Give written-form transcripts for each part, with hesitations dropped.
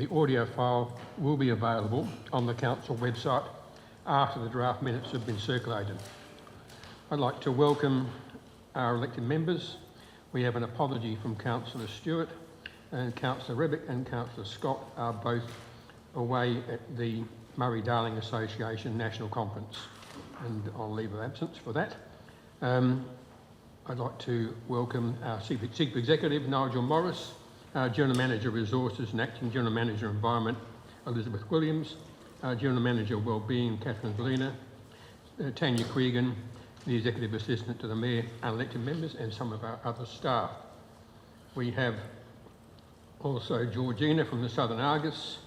The audio file will be available on the council website after the draft minutes have been circulated. I'd like to welcome our elected members. We have an apology from Councillor Stewart, and Councillor Rebick and Councillor Scott are both away at the Murray-Darling Association National Conference, and on leave of absence for that. I'd like to welcome our Chief Executive, Nigel Morris, our General Manager Resources and Acting General Manager Environment, Elizabeth Williams, our General Manager Wellbeing, Catherine Galina, Tanya Cregan, the Executive Assistant to the Mayor, unelected members, and some of our other staff. We have also Georgina from the Southern Argus,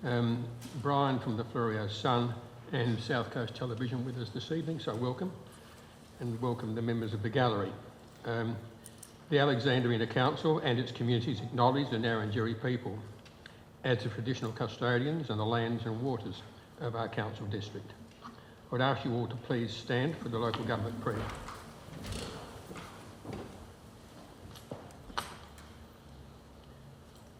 Brian from the Farrier Sun, and South Coast Television with us this evening, so welcome, and welcome the members of the gallery. The Alexandrina Council and its communities acknowledge the Narrandjeri people as the traditional custodians and the lands and waters of our council district. I would ask you all to please stand for the local government prayer.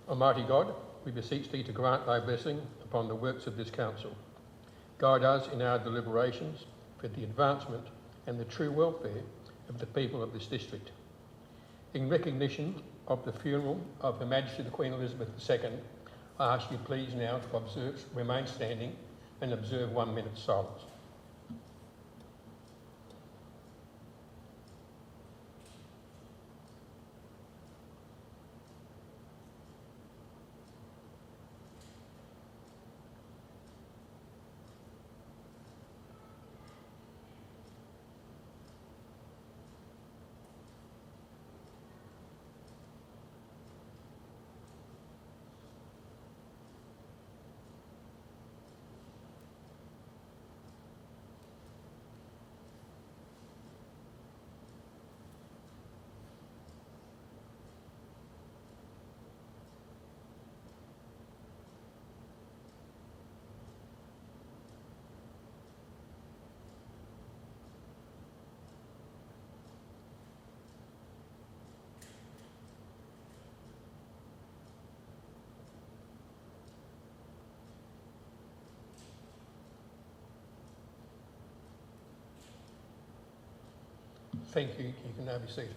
Almighty God, we beseech thee to grant thy blessing upon the works of this council. Guide us in our deliberations for the advancement and the true welfare of the people of this district. In recognition of the funeral of Her Majesty the Queen Elizabeth II, I ask you please now to remain standing and observe 1 minute's silence. Thank you. You can now be seated.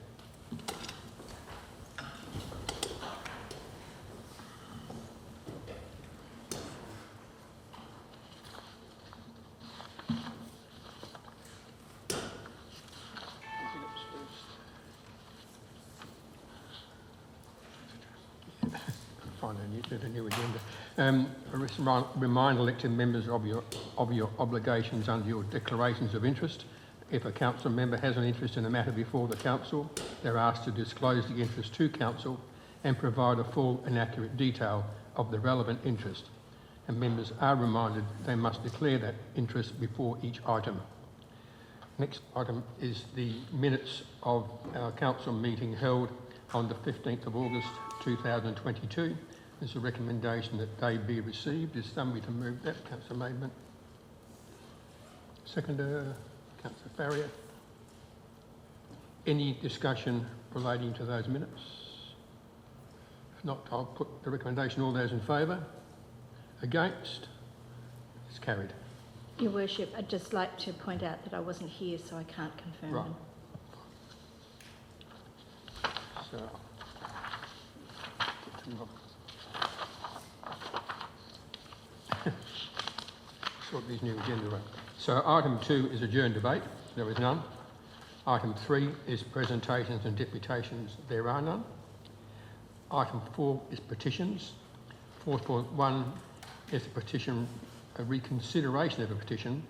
Find a new agenda. Remind elected members of your obligations under your declarations of interest. If a council member has an interest in a matter before the council, they're asked to disclose the interest to council and provide a full and accurate detail of the relevant interest. And members are reminded they must declare that interest before each item. Next item is the minutes of our council meeting held on the 15th of August 2022. There's a recommendation that they be received. Is somebody to move that? Councillor Maidment. Seconder. Councillor Farrier. Any discussion relating to those minutes? If not, I'll put the recommendation. All those in favour? Against? It's carried. Your Worship, I'd just like to point out that I wasn't here, so I can't confirm them. So, sort these new agenda out. So item 2 is adjourned debate. There is none. Item 3 is presentations and deputations. There are none. Item 4 is petitions. 4.1 is a reconsideration of a petition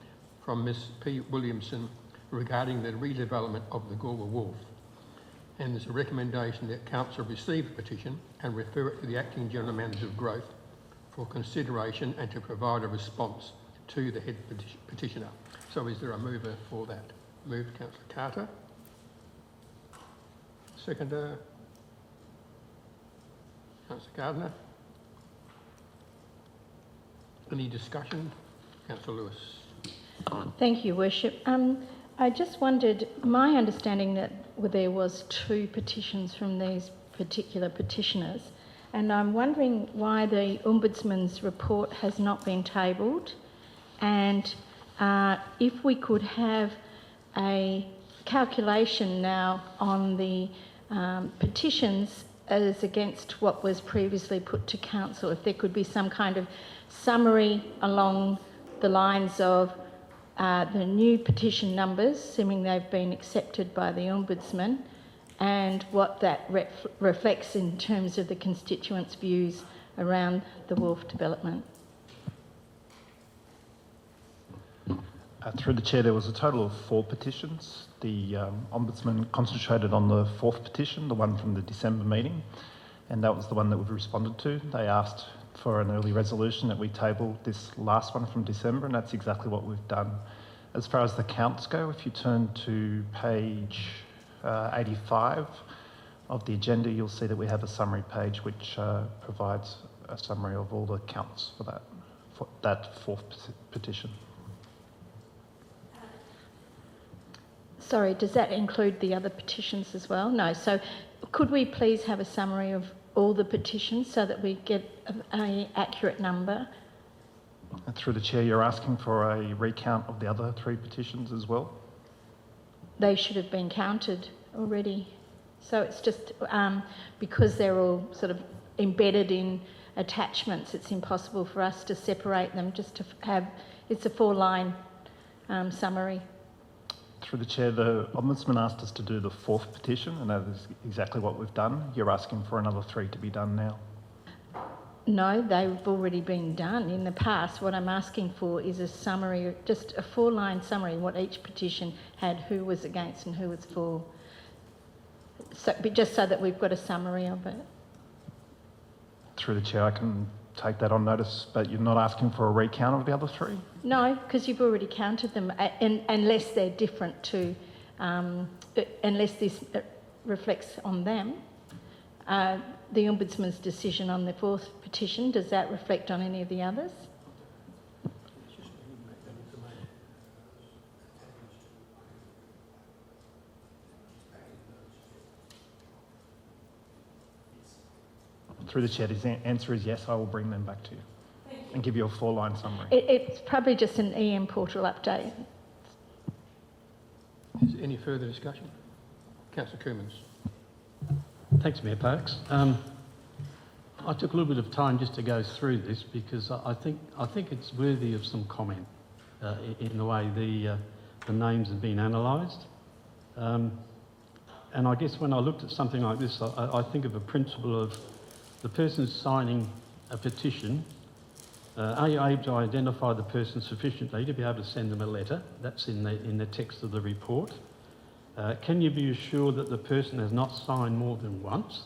from Ms P Williamson regarding the redevelopment of the Goolwa Wharf. And there's a recommendation that Council receive the petition and refer it to the Acting General Manager of Growth for consideration and to provide a response to the head petitioner. So is there a mover for that? Moved, Councillor Carter. Seconder, Councillor Gardner. Any discussion? Councillor Lewis. Thank you, Worship. I just wondered, my understanding that there was 2 petitions from these particular petitioners, and I'm wondering why the Ombudsman's report has not been tabled, and if we could have a calculation now on the petitions as against what was previously put to council, if there could be some kind of summary along the lines of the new petition numbers, assuming they've been accepted by the Ombudsman, and what that reflects in terms of the constituents' views around the Wharf development. Through the Chair, there was a total of 4 petitions. The Ombudsman concentrated on the 4th petition, the one from the December meeting, and that was the one that we've responded to. They asked for an early resolution that we table this last one from December, and that's exactly what we've done. As far as the counts go, if you turn to page 85 of the agenda, you'll see that we have a summary page which provides a summary of all the counts for that 4th petition. Sorry, does that include the other petitions as well? No. So could we please have a summary of all the petitions so that we get an accurate number? Through the Chair, you're asking for a recount of the other 3 petitions as well? They should have been counted already. So it's just because they're all sort of embedded in attachments, it's impossible for us to separate them, just to have, it's a 4-line summary. Through the Chair, the Ombudsman asked us to do the 4th petition, and that is exactly what we've done. You're asking for another 3 to be done now. No, they've already been done in the past. What I'm asking for is a summary, just a 4-line summary, what each petition had, who was against and who was for. So, just so that we've got a summary of it. Through the Chair, I can take that on notice, but you're not asking for a recount of the other 3? No, because you've already counted them, unless they're different to, unless this reflects on them. The Ombudsman's decision on the 4th petition, does that reflect on any of the others? Through the Chair, his answer is yes, I will bring them back to you and give you a 4-line summary. It's probably just an EM portal update. Is there any further discussion? Councillor Coomans. Thanks, Mayor Parkes. I took a little bit of time just to go through this because I think it's worthy of some comment in the way the names have been analysed. And I guess when I looked at something like this, I think of a principle of the person signing a petition. Are you able to identify the person sufficiently to be able to send them a letter? That's in the text of the report. Can you be assured that the person has not signed more than once?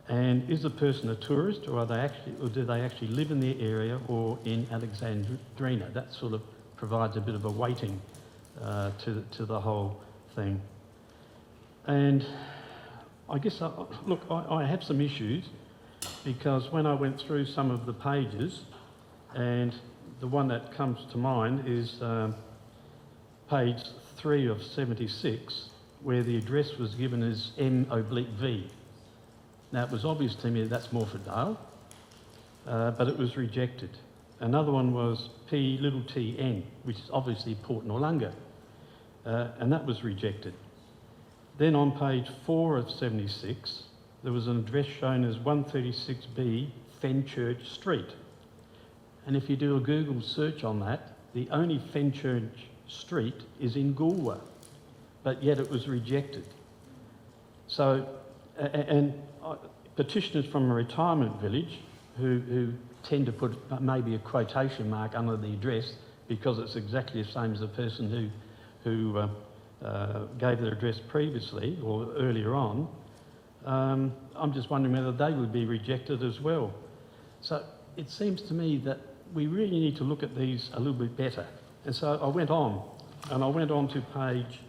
And is the person a tourist, or do they actually live in the area or in Alexandrina? That sort of provides a bit of a weighting to the whole thing. And I guess, I have some issues because when I went through some of the pages, and the one that comes to mind is page 3 of 76, where the address was given as M/V. Now, it was obvious to me that's Morfordale, but it was rejected. Another one was P_T_N, which is obviously Port Noarlunga, and that was rejected. Then on page 4 of 76, there was an address shown as 136B Fenchurch Street. And if you do a Google search on that, the only Fenchurch Street is in Goolwa, but yet it was rejected. So, and petitioners from a retirement village who tend to put maybe a quotation mark under the address because it's exactly the same as the person who gave their address previously or earlier on, I'm just wondering whether they would be rejected as well. So it seems to me that we really need to look at these a little bit better. And so I went on, to page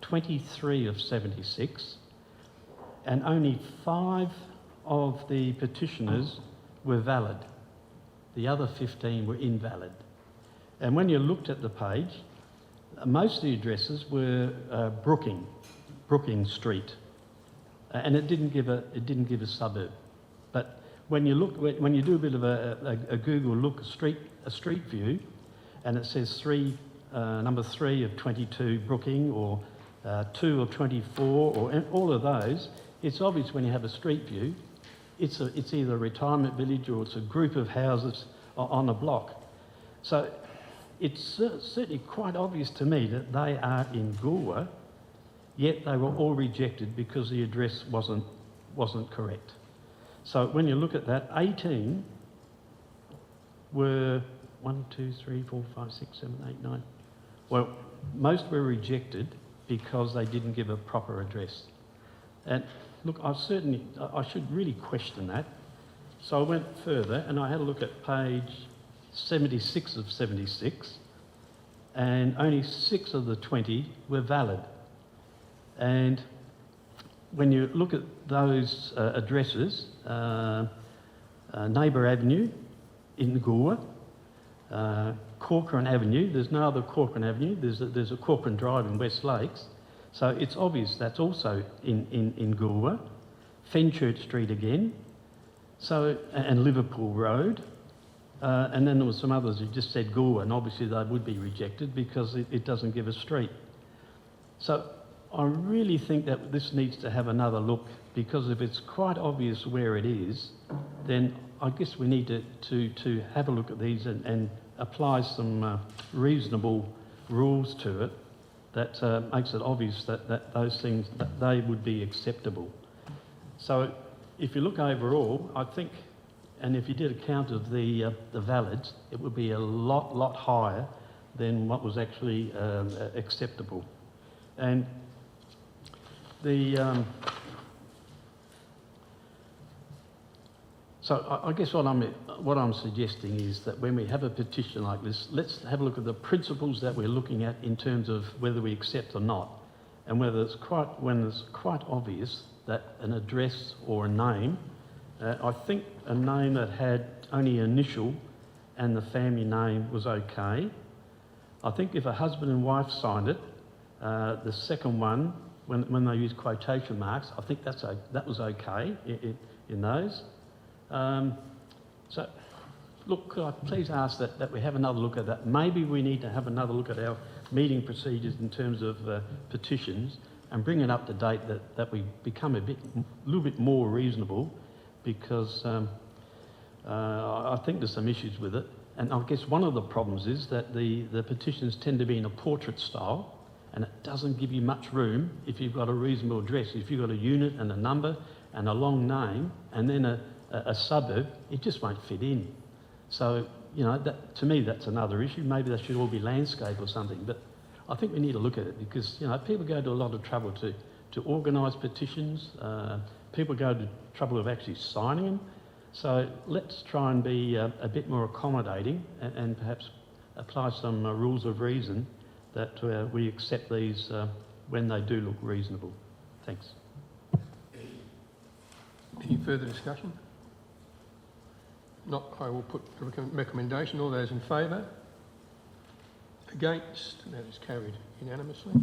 23 of 76, and only 5 of the petitioners were valid. The other 15 were invalid. And when you looked at the page, most of the addresses were Brooking Street. and it didn't give a suburb. But when you do a bit of a Google look, a street view, and it says number 3 of 22 Brooking, or 2 of 24, or all of those, it's obvious when you have a street view, it's either a retirement village or it's a group of houses on a block. So it's certainly quite obvious to me that they are in Goolwa, yet they were all rejected because the address wasn't correct. So when you look at that, 18 were 1, 2, 3, 4, 5, 6, 7, 8, 9. Well, most were rejected because they didn't give a proper address. And look, I should really question that. So I went further and I had a look at page 76 of 76, and only 6 of the 20 were valid. And when you look at those addresses, Neighbour Avenue in Goolwa, Corcoran Avenue, there's no other Corcoran Avenue, there's a Corcoran Drive in West Lakes, so it's obvious that's also in Goolwa. Fenchurch Street again, and Liverpool Road, and then there was some others who just said Goolwa, and obviously they would be rejected because it doesn't give a street. So I really think that this needs to have another look, because if it's quite obvious where it is, then I guess we need to have a look at these and apply some reasonable rules to it that makes it obvious that those things, that they would be acceptable. So if you look overall, I think, and if you did a count of the valids, it would be a lot higher than what was actually acceptable. And so I guess what I'm suggesting is that when we have a petition like this, let's have a look at the principles that we're looking at in terms of whether we accept or not, and whether it's quite obvious that an address or a name, I think a name that had only initial and the family name was okay. I think if a husband and wife signed it, the second one, when they use quotation marks, I think that was okay in those. So, look, could I please ask that we have another look at that? Maybe we need to have another look at our meeting procedures in terms of petitions, and bring it up to date, that we become a little bit more reasonable, because I think there's some issues with it. And I guess one of the problems is that the petitions tend to be in a portrait style, and it doesn't give you much room if you've got a reasonable address. If you've got a unit and a number and a long name and then a suburb, it just won't fit in. So, you know, to me that's another issue. Maybe they should all be landscape or something, but I think we need to look at it, because, you know, people go to a lot of trouble to organise petitions. People go to trouble of actually signing them. So let's try and be a bit more accommodating, and perhaps apply some rules of reason that we accept these when they do look reasonable. Thanks. Any further discussion? Not, I will put the recommendation. All those in favour? Against? That is carried unanimously.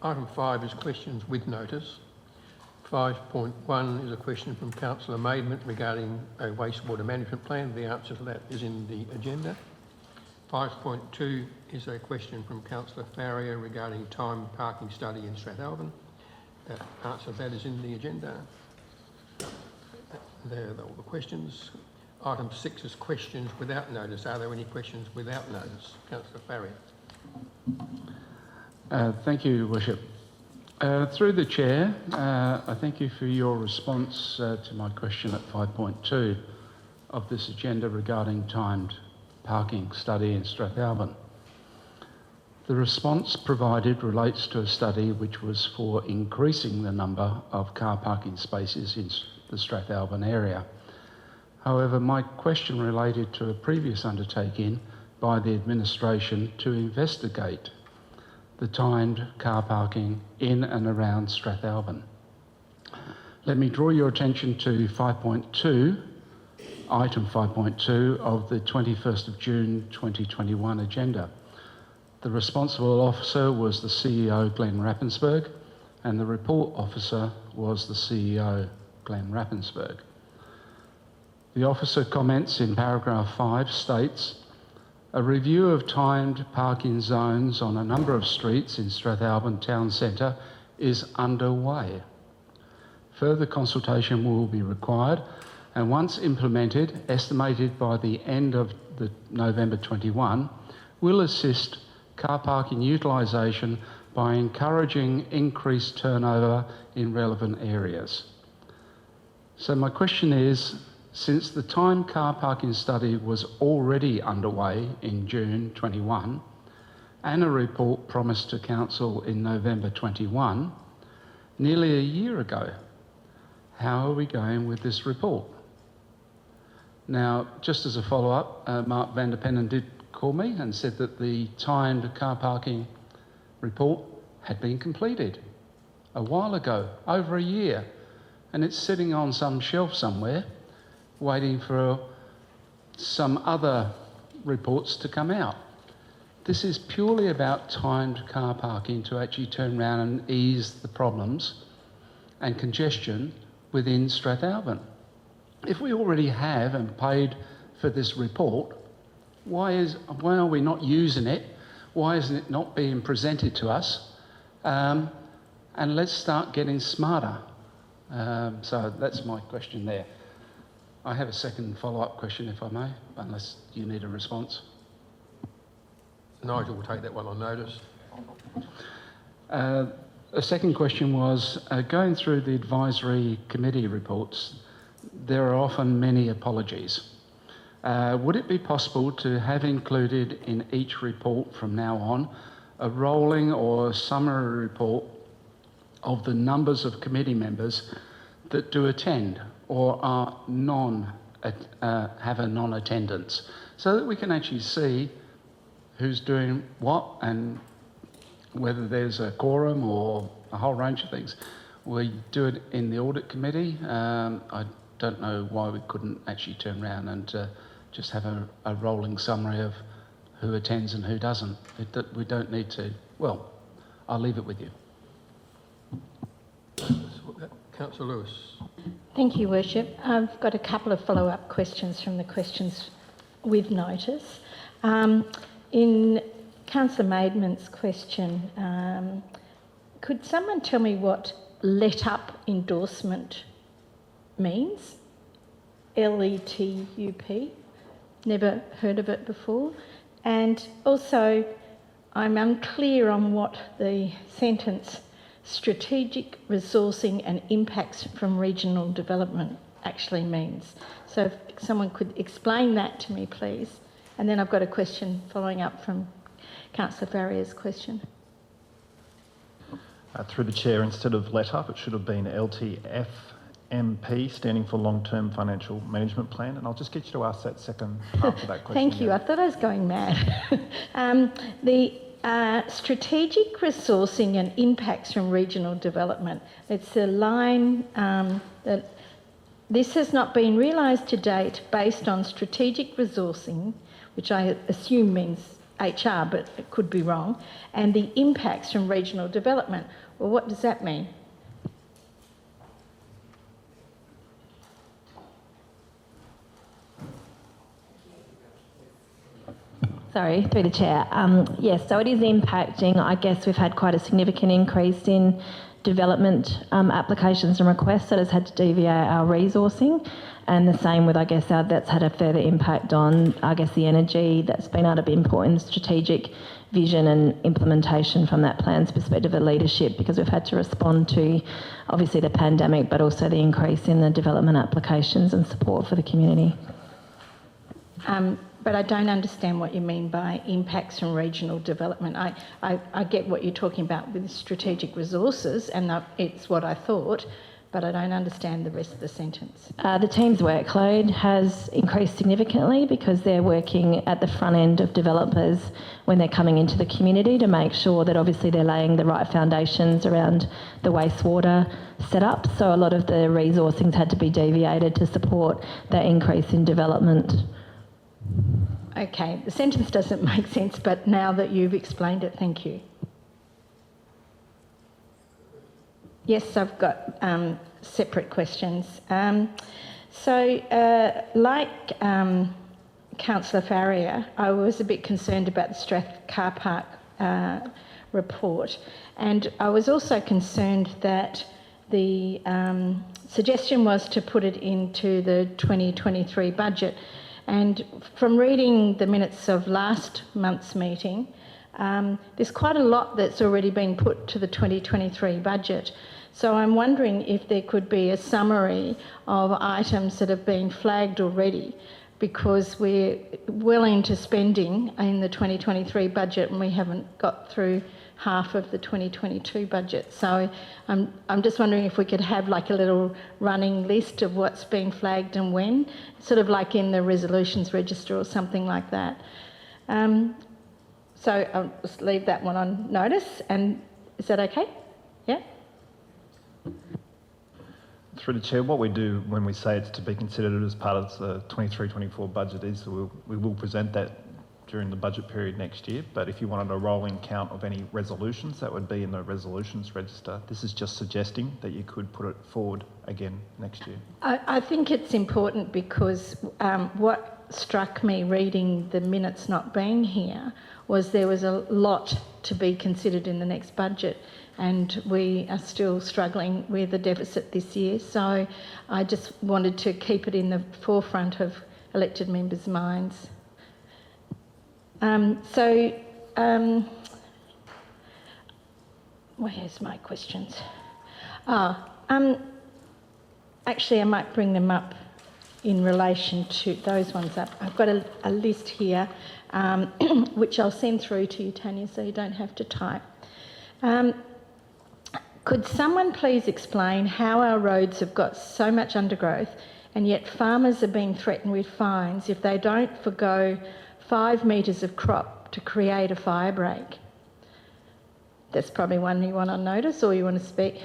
Item 5 is questions with notice. 5.1 is a question from Councillor Maidment regarding a wastewater management plan. The answer to that is in the agenda. 5.2 is a question from Councillor Farrier regarding time parking study in Strathalbyn. The answer to that is in the agenda. There are all the questions. Item 6 is questions without notice. Are there any questions without notice? Councillor Farrier. Thank you, Worship. Through the Chair, I thank you for your response to my question at 5.2 of this agenda regarding timed parking study in Strathalbyn. The response provided relates to a study which was for increasing the number of car parking spaces in the Strathalbyn area. However, my question related to a previous undertaking by the administration to investigate the timed car parking in and around Strathalbyn. Let me draw your attention to 5.2 item 5.2 of the 21st of June 2021 agenda. The responsible officer was the CEO, Glenn Rappensberg, and the report officer was the CEO, Glenn Rappensberg. The officer comments in paragraph 5 states, a review of timed parking zones on a number of streets in Strathalbyn town centre is underway. Further consultation will be required, and once implemented, estimated by the end of the November 21, will assist car parking utilisation by encouraging increased turnover in relevant areas. So my question is, since the time car parking study was already underway in June 21 and a report promised to Council in November 21, nearly a year ago, how are we going with this report? Now, just as a follow-up, Mark van der Pennen did call me and said that the timed car parking report had been completed a while ago, over a year, and it's sitting on some shelf somewhere waiting for some other reports to come out. This is purely about timed car parking to actually turn around and ease the problems and congestion within Strathalbyn. If we already have and paid for this report, why are we not using it? Why isn't it not being presented to us? And let's start getting smarter. So that's my question there. I have a second follow-up question, if I may, unless you need a response. Nigel will take that one on notice. A second question was, going through the advisory committee reports, there are often many apologies. Would it be possible to have included in each report from now on a rolling or summary report of the numbers of committee members that do attend or are have a non-attendance, so that we can actually see who's doing what and whether there's a quorum or a whole range of things. We do it in the audit committee. I don't know why we couldn't actually turn around and just have a rolling summary of who attends and who doesn't. We don't need to. Well, I'll leave it with you. Councillor Lewis. Thank you, Worship. I've got a couple of follow-up questions from the questions with notice. In Councillor Maidment's question, could someone tell me what let-up endorsement means? LETUP? Never heard of it before. And also, I'm unclear on what the sentence strategic resourcing and impacts from regional development actually means. So if someone could explain that to me, please. And then I've got a question following up from Councillor Farrier's question. Through the chair, instead of let up, it should have been LTFMP, standing for Long-Term Financial Management Plan. And I'll just get you to ask that second half of that question. Thank you. I thought I was going mad. The strategic resourcing and impacts from regional development. It's a line that this has not been realised to date based on strategic resourcing, which I assume means HR, but it could be wrong, and the impacts from regional development. Well, what does that mean? Sorry, through the chair. Yes, so it is impacting. I guess we've had quite a significant increase in development applications and requests that has had to deviate our resourcing, and the same with, I guess, that's had a further impact on, I guess, the energy that's been able to be important in strategic vision and implementation from that plan's perspective of leadership, because we've had to respond to, obviously, the pandemic, but also the increase in the development applications and support for the community. But I don't understand what you mean by impacts from regional development. I get what you're talking about with strategic resources, and it's what I thought, but I don't understand the rest of the sentence. The team's workload has increased significantly because they're working at the front end of developers when they're coming into the community to make sure that obviously they're laying the right foundations around the wastewater setup. So a lot of the resourcing's had to be deviated to support that increase in development. Okay, the sentence doesn't make sense, but now that you've explained it, thank you. Yes, I've got separate questions. Like Councillor Farrier, I was a bit concerned about the Strath car park report, and I was also concerned that the suggestion was to put it into the 2023 budget. And from reading the minutes of last month's meeting, there's quite a lot that's already been put to the 2023 budget. So I'm wondering if there could be a summary of items that have been flagged already, because we're well into spending in the 2023 budget and we haven't got through half of the 2022 budget. So I'm just wondering if we could have like a little running list of what's been flagged and when, sort of like in the resolutions register or something like that. So I'll just leave that one on notice. And is that okay? Yeah? Through the Chair, what we do when we say it's to be considered as part of the 23-24 budget is we will present that during the budget period next year, but if you wanted a rolling count of any resolutions, that would be in the resolutions register. This is just suggesting that you could put it forward again next year. I think it's important because what struck me reading the minutes not being here was there was a lot to be considered in the next budget, and we are still struggling with a deficit this year. So I just wanted to keep it in the forefront of elected members' minds. Where's my questions? Actually, I might bring them up in relation to those ones up. I've got a list here, which I'll send through to you, Tanya, so you don't have to type. Could someone please explain how our roads have got so much undergrowth and yet farmers are being threatened with fines if they don't forgo 5 metres of crop to create a fire break? That's probably one you want on notice, or you want to speak?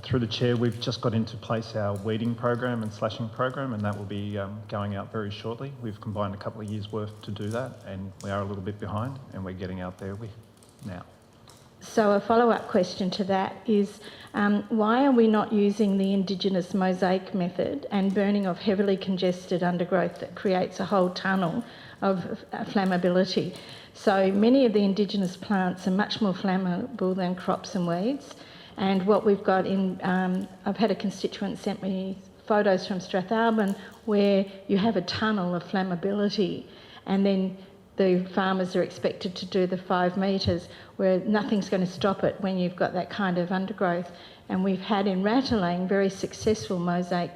Through the Chair, we've just got into place our weeding program and slashing program, and that will be going out very shortly. We've combined a couple of years' worth to do that, and we are a little bit behind, and we're getting out there now. So a follow-up question to that is, why are we not using the Indigenous mosaic method and burning off heavily congested undergrowth that creates a whole tunnel of flammability? So many of the Indigenous plants are much more flammable than crops and weeds. And what we've got in, I've had a constituent sent me photos from Strathalbyn where you have a tunnel of flammability, and then the farmers are expected to do the 5 metres where nothing's going to stop it when you've got that kind of undergrowth. And we've had in Ratalang very successful mosaic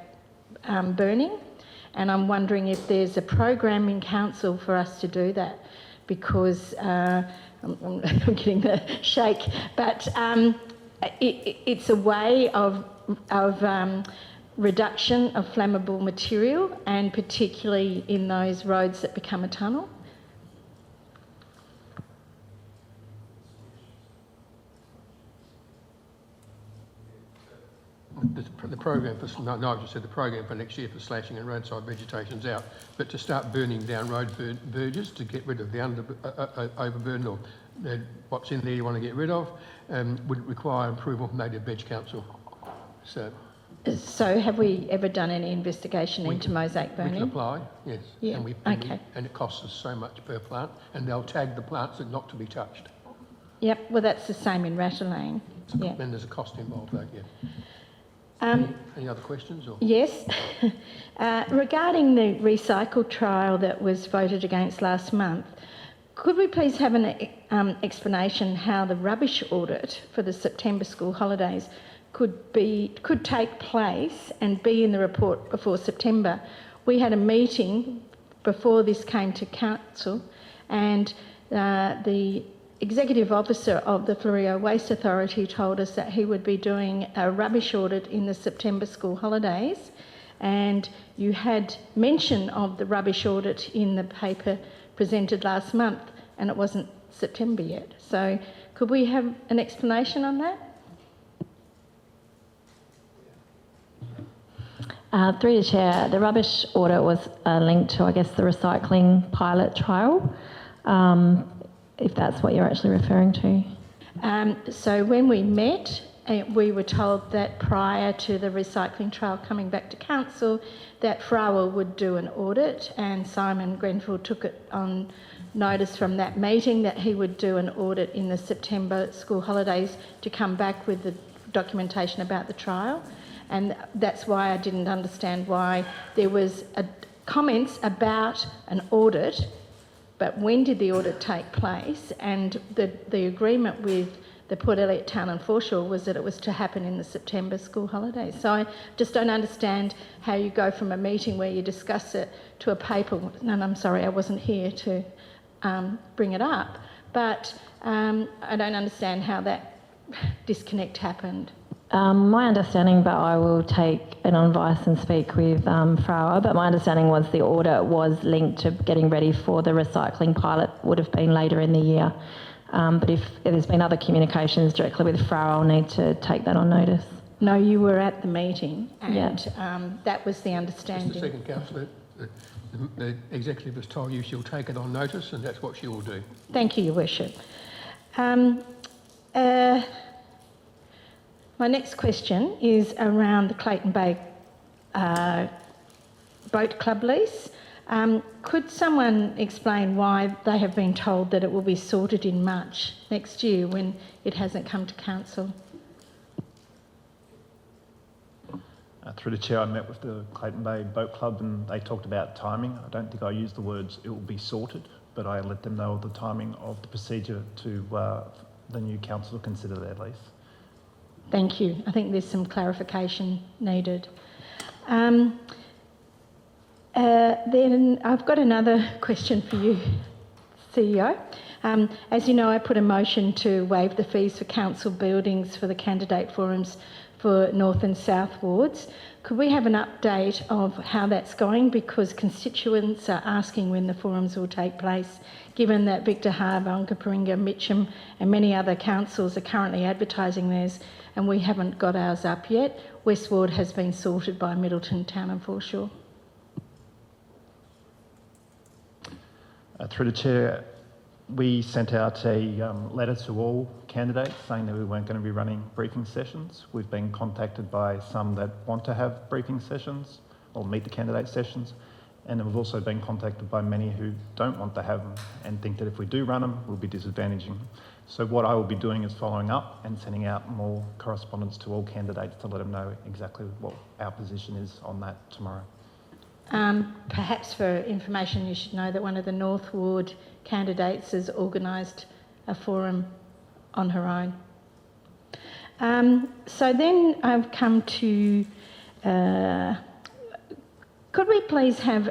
burning, and I'm wondering if there's a program in council for us to do that, because I'm getting the shake, but it's a way of reduction of flammable material, and particularly in those roads that become a tunnel. The program for Nigel said the program for next year for slashing and roadside vegetation's out, but to start burning down road verges to get rid of the overburden or what's in there you want to get rid of would require approval from Native Veg Council. So have we ever done any investigation into mosaic burning? We can apply, yes. Yeah. And it costs us so much per plant, and they'll tag the plants that not to be touched. Yep. Well, that's the same in Ratalang. Yeah. And there's a cost involved, though. Yeah. Any other questions? Or? Yes. Regarding the recycle trial that was voted against last month, could we please have an explanation how the rubbish audit for the September school holidays could take place and be in the report before September? We had a meeting before this came to council, and the executive officer of the Farrier Waste Authority told us that he would be doing a rubbish audit in the September school holidays, and you had mention of the rubbish audit in the paper presented last month, and it wasn't September yet. So could we have an explanation on that? Through the Chair, the rubbish audit was linked to, I guess, the recycling pilot trial, if that's what you're actually referring to. So when we met, we were told that prior to the recycling trial coming back to council, that Farrier would do an audit, and Simon Grenfell took it on notice from that meeting that he would do an audit in the September school holidays to come back with the documentation about the trial. And that's why I didn't understand why there was comments about an audit, but when did the audit take place? And the agreement with the Port Elliot Town and Foreshore was that it was to happen in the September school holidays. So I just don't understand how you go from a meeting where you discuss it to a paper, and I'm sorry, I wasn't here to bring it up, but I don't understand how that disconnect happened. My understanding, but I will take it on advice and speak with Farrier, but my understanding was the audit was linked to getting ready for the recycling pilot, would have been later in the year. But if there's been other communications directly with Farrier, I'll need to take that on notice. No, you were at the meeting, and that was the understanding. Just a second, Councillor. The executive has told you she'll take it on notice, and that's what she will do. Thank you, Your Worship. My next question is around the Clayton Bay Boat Club lease. Could someone explain why they have been told that it will be sorted in March next year when it hasn't come to council? Through the Chair, I met with the Clayton Bay Boat Club and they talked about timing. I don't think I used the words "it will be sorted," but I let them know of the timing of the procedure to the new council to consider their lease. Thank you. I think there's some clarification needed. Then I've got another question for you, CEO. As you know, I put a motion to waive the fees for council buildings for the candidate forums for North and South wards. Could we have an update of how that's going? Because constituents are asking when the forums will take place, given that Victor Harbour, Onkaparinga, Mitcham and many other councils are currently advertising theirs and we haven't got ours up yet. West Ward has been sorted by Middleton Town and Foreshore. Through the Chair, we sent out a letter to all candidates saying that we weren't going to be running briefing sessions. We've been contacted by some that want to have briefing sessions or meet the candidate sessions, and then we've also been contacted by many who don't want to have them and think that if we do run them, we'll be disadvantaging. So what I will be doing is following up and sending out more correspondence to all candidates to let them know exactly what our position is on that tomorrow. Perhaps for information, you should know that one of the North Ward candidates has organised a forum on her own. So then I've come to, could we please have,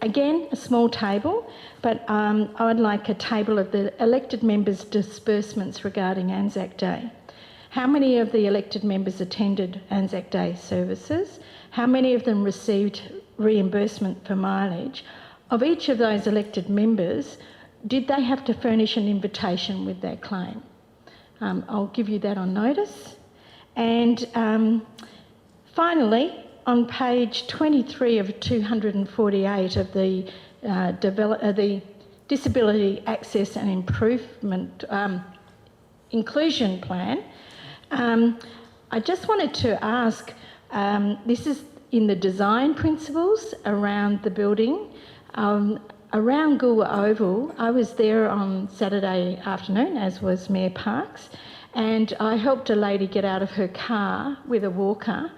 again, a small table, but I would like a table of the elected members' disbursements regarding Anzac Day. How many of the elected members attended Anzac Day services? How many of them received reimbursement for mileage? Of each of those elected members, did they have to furnish an invitation with their claim? I'll give you that on notice. And finally, on page 23 of 248 of the Disability Access and Improvement Inclusion Plan, I just wanted to ask, this is in the design principles around the building. Around Goolwa Oval, I was there on Saturday afternoon, as was Mayor Parks, and I helped a lady get out of her car with a walker,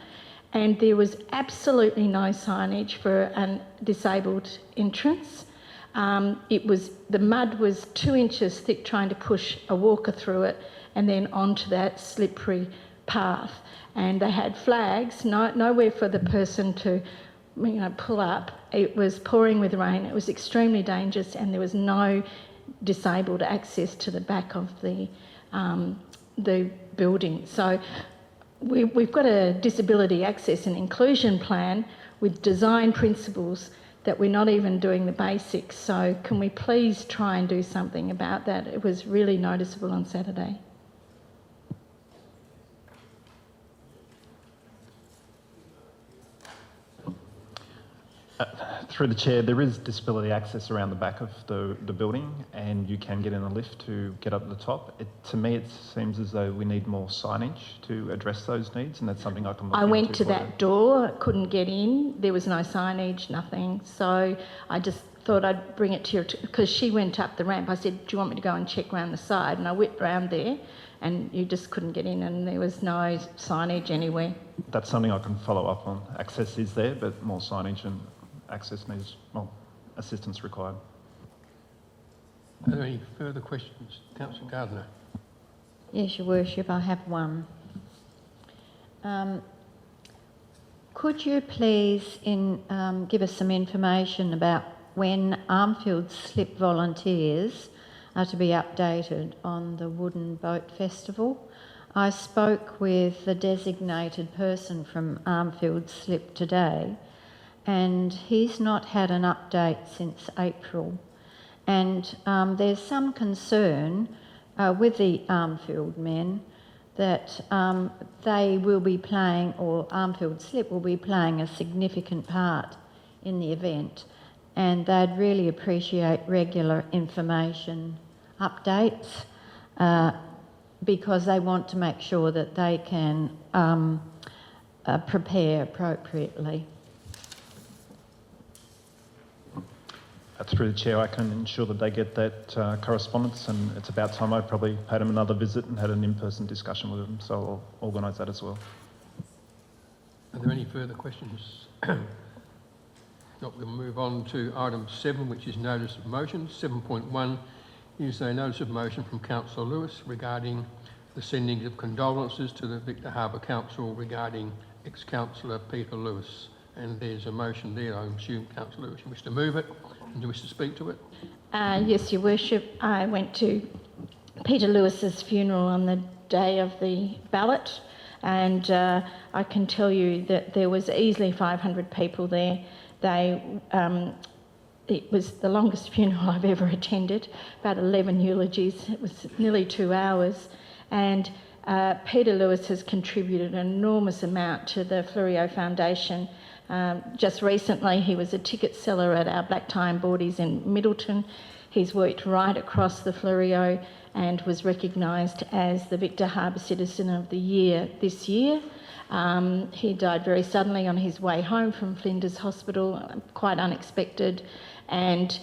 and there was absolutely no signage for a disabled entrance. The mud was 2 inches thick trying to push a walker through it and then onto that slippery path. And they had flags, nowhere for the person to pull up. It was pouring with rain, it was extremely dangerous, and there was no disabled access to the back of the building. So we've got a disability access and inclusion plan with design principles that we're not even doing the basics. So can we please try and do something about that? It was really noticeable on Saturday. Through the chair, there is disability access around the back of the building, and you can get in a lift to get up to the top. To me, it seems as though we need more signage to address those needs, and that's something I can look into. I went to that door, couldn't get in. There was no signage, nothing. So I just thought I'd bring it to you, because she went up the ramp. I said, do you want me to go and check around the side? And I whipped round there, and you just couldn't get in, and there was no signage anywhere. That's something I can follow up on. Access is there, but more signage and access needs, well, assistance required. Are there any further questions? Councillor Gardner. Yes, Your Worship, I have one. Could you please give us some information about when Armfield Slip volunteers are to be updated on the Wooden Boat Festival? I spoke with the designated person from Armfield Slip today, and he's not had an update since April. And there's some concern with the Armfield men that they will be playing, or Armfield Slip will be playing a significant part in the event, and they'd really appreciate regular information updates because they want to make sure that they can prepare appropriately. Through the chair, I can ensure that they get that correspondence, and it's about time I probably paid them another visit and had an in-person discussion with them, so I'll organise that as well. Are there any further questions? Not, we'll move on to item 7, which is notice of motion. 7.1 is a notice of motion from Councillor Lewis regarding the sending of condolences to the Victor Harbour Council regarding ex-councillor Peter Lewis. And there's a motion there. I assume Councillor Lewis, you wish to move it? Do you wish to speak to it? Yes, Your Worship. I went to Peter Lewis's funeral on the day of the ballot, and I can tell you that there was easily 500 people there. It was the longest funeral I've ever attended, about 11 eulogies. It was nearly 2 hours, and Peter Lewis has contributed an enormous amount to the Fleurieu Foundation. Just recently, he was a ticket seller at our Black Tie and Boardies in Middleton. He's worked right across the Fleurieu and was recognised as the Victor Harbour Citizen of the Year this year. He died very suddenly on his way home from Flinders Hospital, quite unexpected, and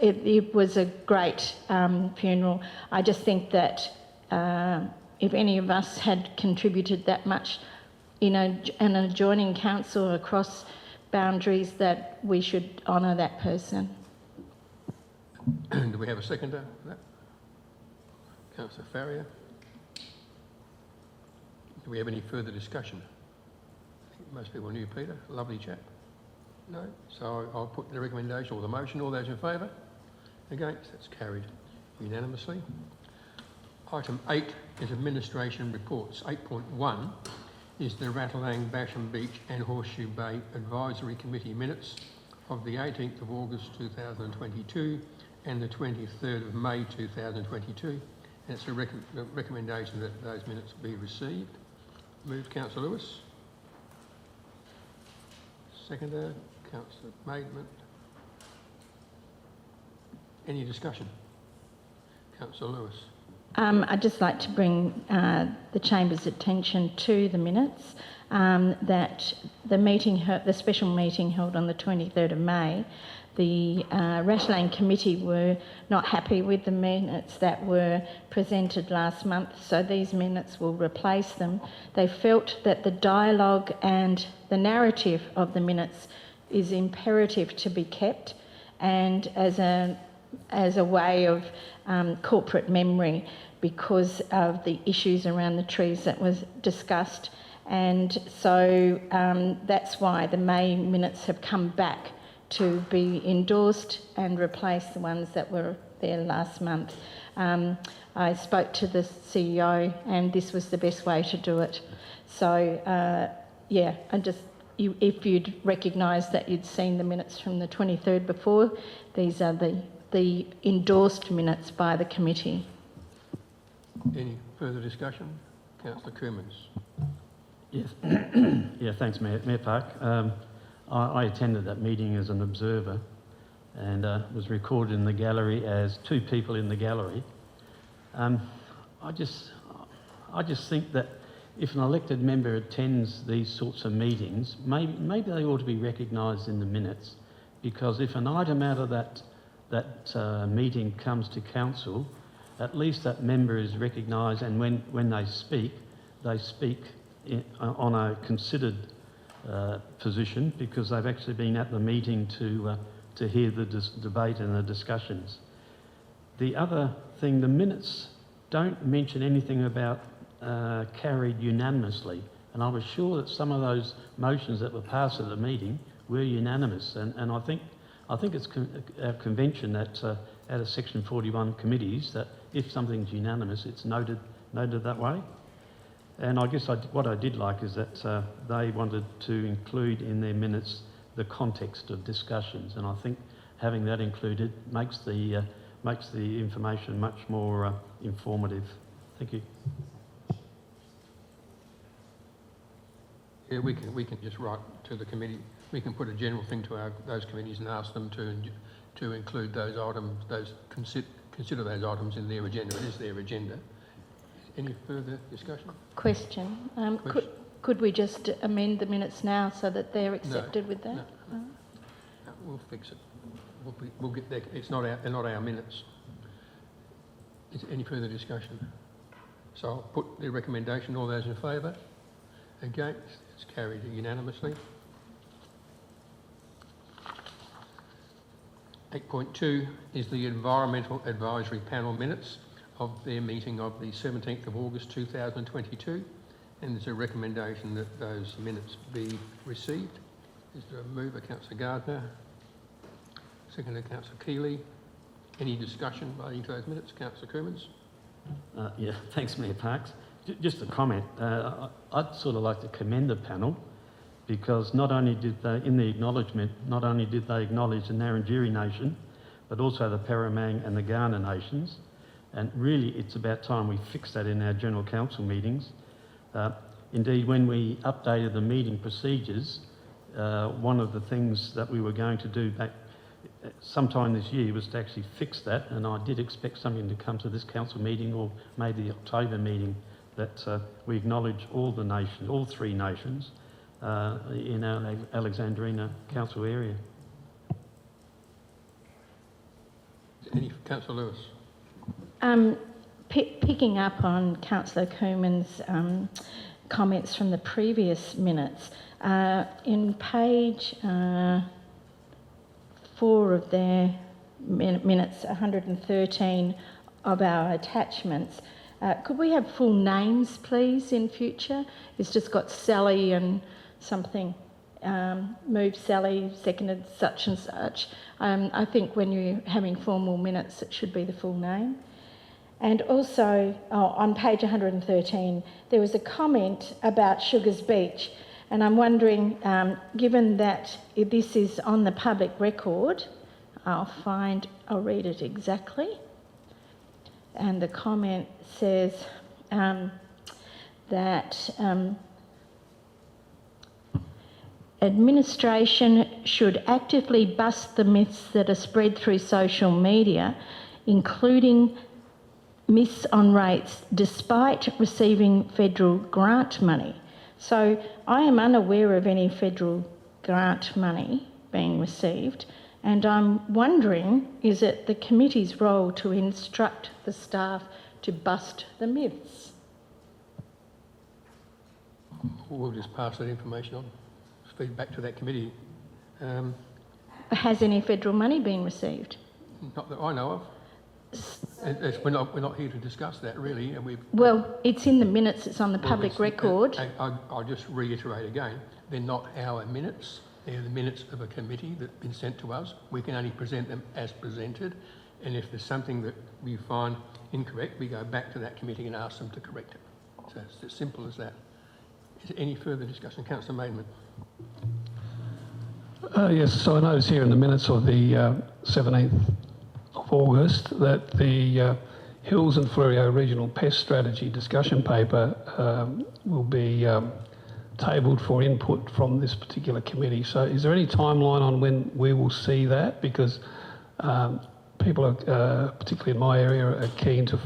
it was a great funeral. I just think that if any of us had contributed that much in an adjoining council across boundaries, that we should honour that person. Do we have a seconder for that? Councillor Farrier. Do we have any further discussion? I think most people knew Peter, lovely chap. No? So I'll put the recommendation or the motion. All those in favour? Against? That's carried unanimously. Item 8 is administration reports. 8.1 is the Ratalang, Basham Beach and Horseshoe Bay Advisory Committee minutes of the 18th of August 2022 and the 23rd of May 2022. And it's a recommendation that those minutes be received. Moved, Councillor Lewis. Seconder, Councillor Maidment. Any discussion? Councillor Lewis. I'd just like to bring the Chamber's attention to the minutes that the special meeting held on the 23rd of May, the Ratalang Committee were not happy with the minutes that were presented last month, so these minutes will replace them. They felt that the dialogue and the narrative of the minutes is imperative to be kept, and as a way of corporate memory, because of the issues around the trees that was discussed. And so that's why the May minutes have come back to be endorsed and replace the ones that were there last month. I spoke to the CEO and this was the best way to do it. So, yeah, if you'd recognise that you'd seen the minutes from the 23rd before, these are the endorsed minutes by the committee. Any further discussion? Councillor Coomans. Yes. Yeah, thanks, Mayor Park. I attended that meeting as an observer and was recorded in the gallery as two people in the gallery. I just think that if an elected member attends these sorts of meetings, maybe they ought to be recognised in the minutes, because if an item out of that meeting comes to council, at least that member is recognised, and when they speak on a considered position, because they've actually been at the meeting to hear the debate and the discussions. The other thing, the minutes don't mention anything about carried unanimously, and I was sure that some of those motions that were passed at the meeting were unanimous, and I think it's our convention that out of Section 41 committees that if something's unanimous, it's noted that way. And I guess what I did like is that they wanted to include in their minutes the context of discussions, and I think having that included makes the information much more informative. Thank you. Yeah, we can just write to the committee. We can put a general thing to those committees and ask them to include those items, consider those items in their agenda. It is their agenda. Any further discussion? Question. Could we just amend the minutes now so that they're accepted with that? No, we'll fix it. We'll get there. They're not our minutes. Is there any further discussion? So I'll put the recommendation. All those in favour? Against? It's carried unanimously. 8.2 is the Environmental Advisory Panel minutes of their meeting of the 17th of August 2022, and there's a recommendation that those minutes be received. Is there a mover? Councillor Gardner. Seconder, Councillor Keeley. Any discussion relating to those minutes? Councillor Coomans. Yeah, thanks, Mayor Parks. Just a comment. I'd sort of like to commend the panel, because not only did they, in the acknowledgement, not only did they acknowledge the Narrandjeri Nation, but also the Paramang and the Gardner Nations. And really, it's about time we fix that in our General Council meetings. Indeed, when we updated the meeting procedures, one of the things that we were going to do back sometime this year was to actually fix that, and I did expect something to come to this council meeting or maybe the October meeting, that we acknowledge all the nations, all three nations in our Alexandrina council area. Any Councillor Lewis? Picking up on Councillor Coomans' comments from the previous minutes, in page 4 of their minutes, 113 of our attachments, could we have full names, please, in future? It's just got Sally and something. Moved Sally, seconded such and such. I think when you're having formal minutes, it should be the full name. And also, on page 113, there was a comment about Sugars Beach, and I'm wondering, given that this is on the public record, I'll read it exactly. And the comment says that administration should actively bust the myths that are spread through social media, including myths on rates, despite receiving federal grant money. So I am unaware of any federal grant money being received, and I'm wondering, is it the committee's role to instruct the staff to bust the myths? We'll just pass that information on, feed back to that committee. Has any federal money been received? Not that I know of. We're not here to discuss that, really. And well, it's in the minutes, it's on the public record. I'll just reiterate again, they're not our minutes. They're the minutes of a committee that's been sent to us. We can only present them as presented, and if there's something that we find incorrect, we go back to that committee and ask them to correct it. So it's as simple as that. Is there any further discussion? Councillor Maidment. Yes, so I notice here in the minutes of the 17th of August that the Hills and Farrier Regional Pest Strategy discussion paper will be tabled for input from this particular committee. So is there any timeline on when we will see that? Because people, are, particularly in my area, are keen to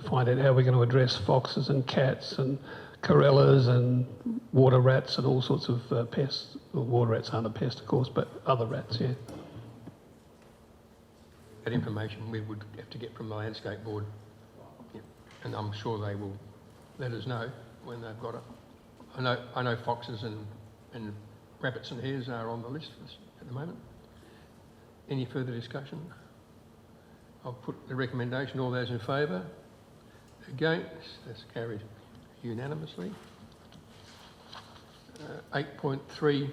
find out how we're going to address foxes and cats and corellas and water rats and all sorts of pests. Well, water rats aren't a pest, of course, but other rats, yeah. That information we would have to get from the Landscape Board, yeah, and I'm sure they will let us know when they've got it. I know foxes and rabbits and hares are on the list at the moment. Any further discussion? I'll put the recommendation. All those in favour? Against? That's carried unanimously. 8.3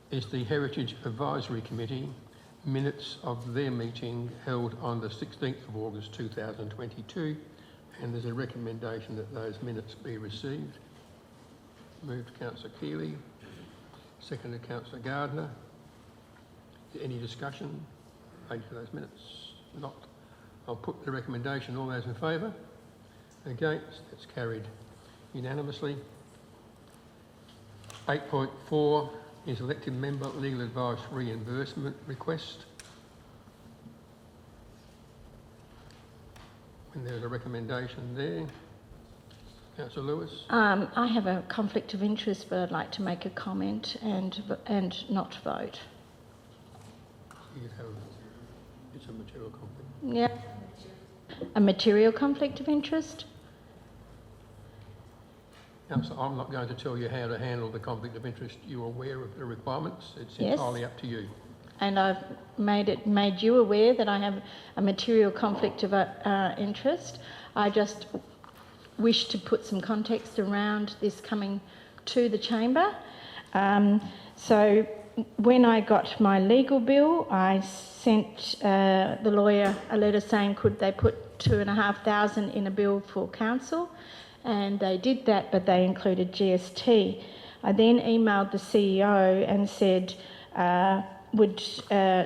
is the Heritage Advisory Committee minutes of their meeting held on the 16th of August 2022, and there's a recommendation that those minutes be received. Moved Councillor Keeley, seconded Councillor Gardner. Is there any discussion made to those minutes? Not. I'll put the recommendation. All those in favour? Against? That's carried unanimously. 8.4 is elected member legal advice reimbursement request. And there's a recommendation there. Councillor Lewis. I have a conflict of interest, but I'd like to make a comment and not vote. It's a material conflict. Yeah. A material conflict of interest? Councillor, I'm not going to tell you how to handle the conflict of interest. You're aware of the requirements. It's Yes. entirely up to you. And I've made you aware that I have a material conflict of interest. I just wish to put some context around this coming to the chamber. So when I got my legal bill, I sent the lawyer a letter saying could they put $2,500 in a bill for council, and they did that, but they included GST. I then emailed the CEO and said,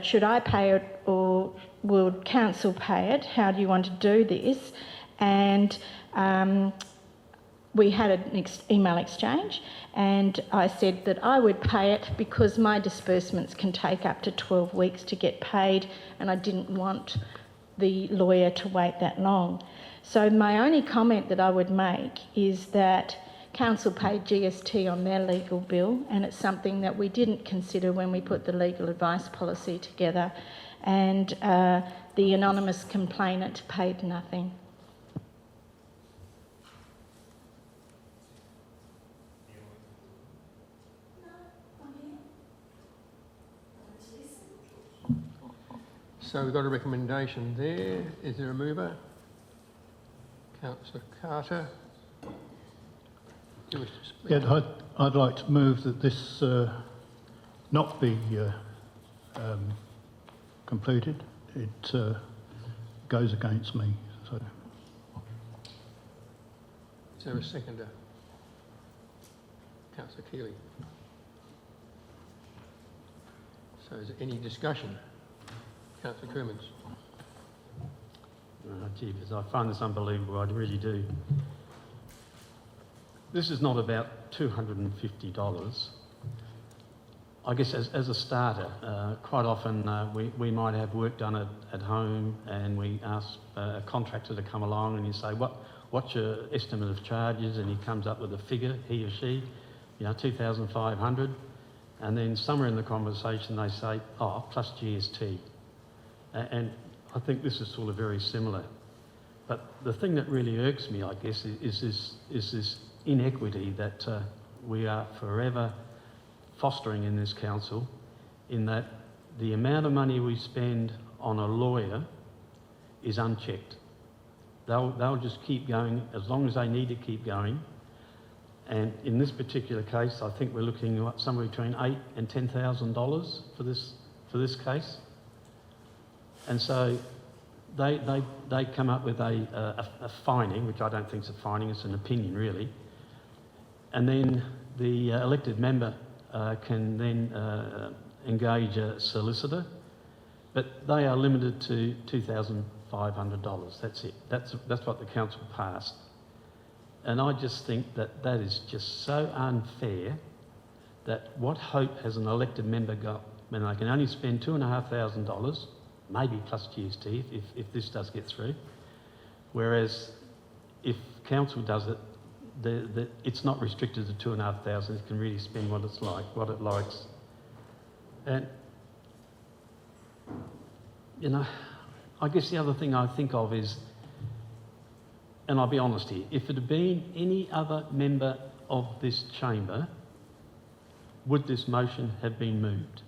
should I pay it or would council pay it? How do you want to do this? And we had an email exchange, and I said that I would pay it because my disbursements can take up to 12 weeks to get paid, and I didn't want the lawyer to wait that long. So my only comment that I would make is that council paid GST on their legal bill, and it's something that we didn't consider when we put the legal advice policy together, and the anonymous complainant paid nothing. So we've got a recommendation there. Is there a mover? Councillor Carter. Do you wish to speak? Yeah, I'd like to move that this not be completed. It goes against me. So. Is there a seconder? Councillor Keeley. So is there any discussion? Councillor Kermans. Gee, because I find this unbelievable, I really do. This is not about $250. I guess as a starter, quite often we might have work done at home, and we ask a contractor to come along, and you say, what's your estimate of charges? And he comes up with a figure, he or she, $2,500. And then somewhere in the conversation they say, plus GST. And I think this is sort of very similar. But the thing that really irks me, I guess, is this inequity that we are forever fostering in this council, in that the amount of money we spend on a lawyer is unchecked. They'll just keep going as long as they need to keep going. And in this particular case, I think we're looking at somewhere between $8,000 and $10,000 for this case. And so they come up with a finding, which I don't think is a finding, it's an opinion really. And then the elected member can then engage a solicitor, but they are limited to $2,500. That's it. That's what the council passed. And I just think that is just so unfair, that what hope has an elected member got when they can only spend $2,500, maybe plus GST if this does get through, whereas if council does it, it's not restricted to $2,500. It can really spend what it likes. And, you know, I guess the other thing I think of is, and I'll be honest here, if it had been any other member of this chamber, would this motion have been moved?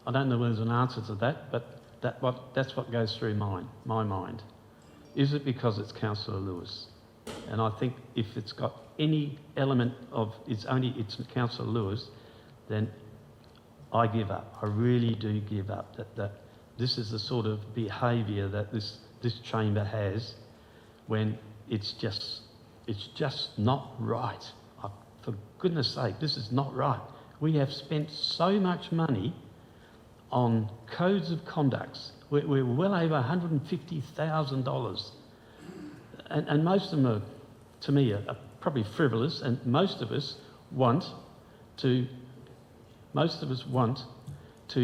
I don't know whether there's an answer to that, but that's what goes through my mind. Is it because it's Councillor Lewis? And I think if it's got any element of it's Councillor Lewis, then I give up. I really do give up. That this is the sort of behaviour that this chamber has, when it's just not right. For goodness sake, this is not right. We have spent so much money on codes of conducts. We're well over $150,000, and most of them are, to me, are probably frivolous. And most of us want to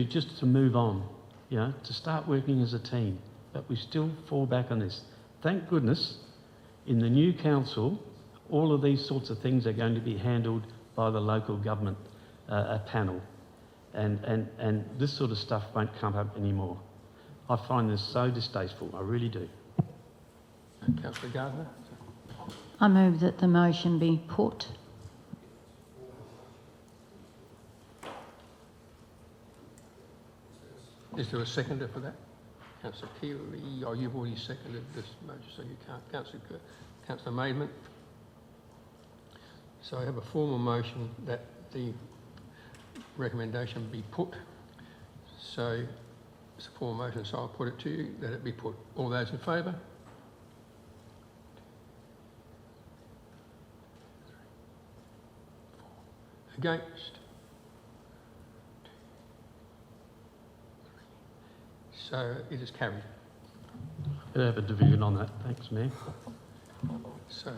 just to move on, you know, to start working as a team. But we still fall back on this. Thank goodness, in the new council, all of these sorts of things are going to be handled by the local government panel. And this sort of stuff won't come up anymore. I find this so distasteful, I really do. Councillor Gardner. I move that the motion be put. Is there a seconder for that? Councillor Keeley, oh, you've already seconded this motion, so you can't. Councillor Maidment. So I have a formal motion that the recommendation be put. So it's a formal motion, so I'll put it to you that it be put. All those in favour? Against? So it is carried. We'll have a division on that. Thanks, Mayor. So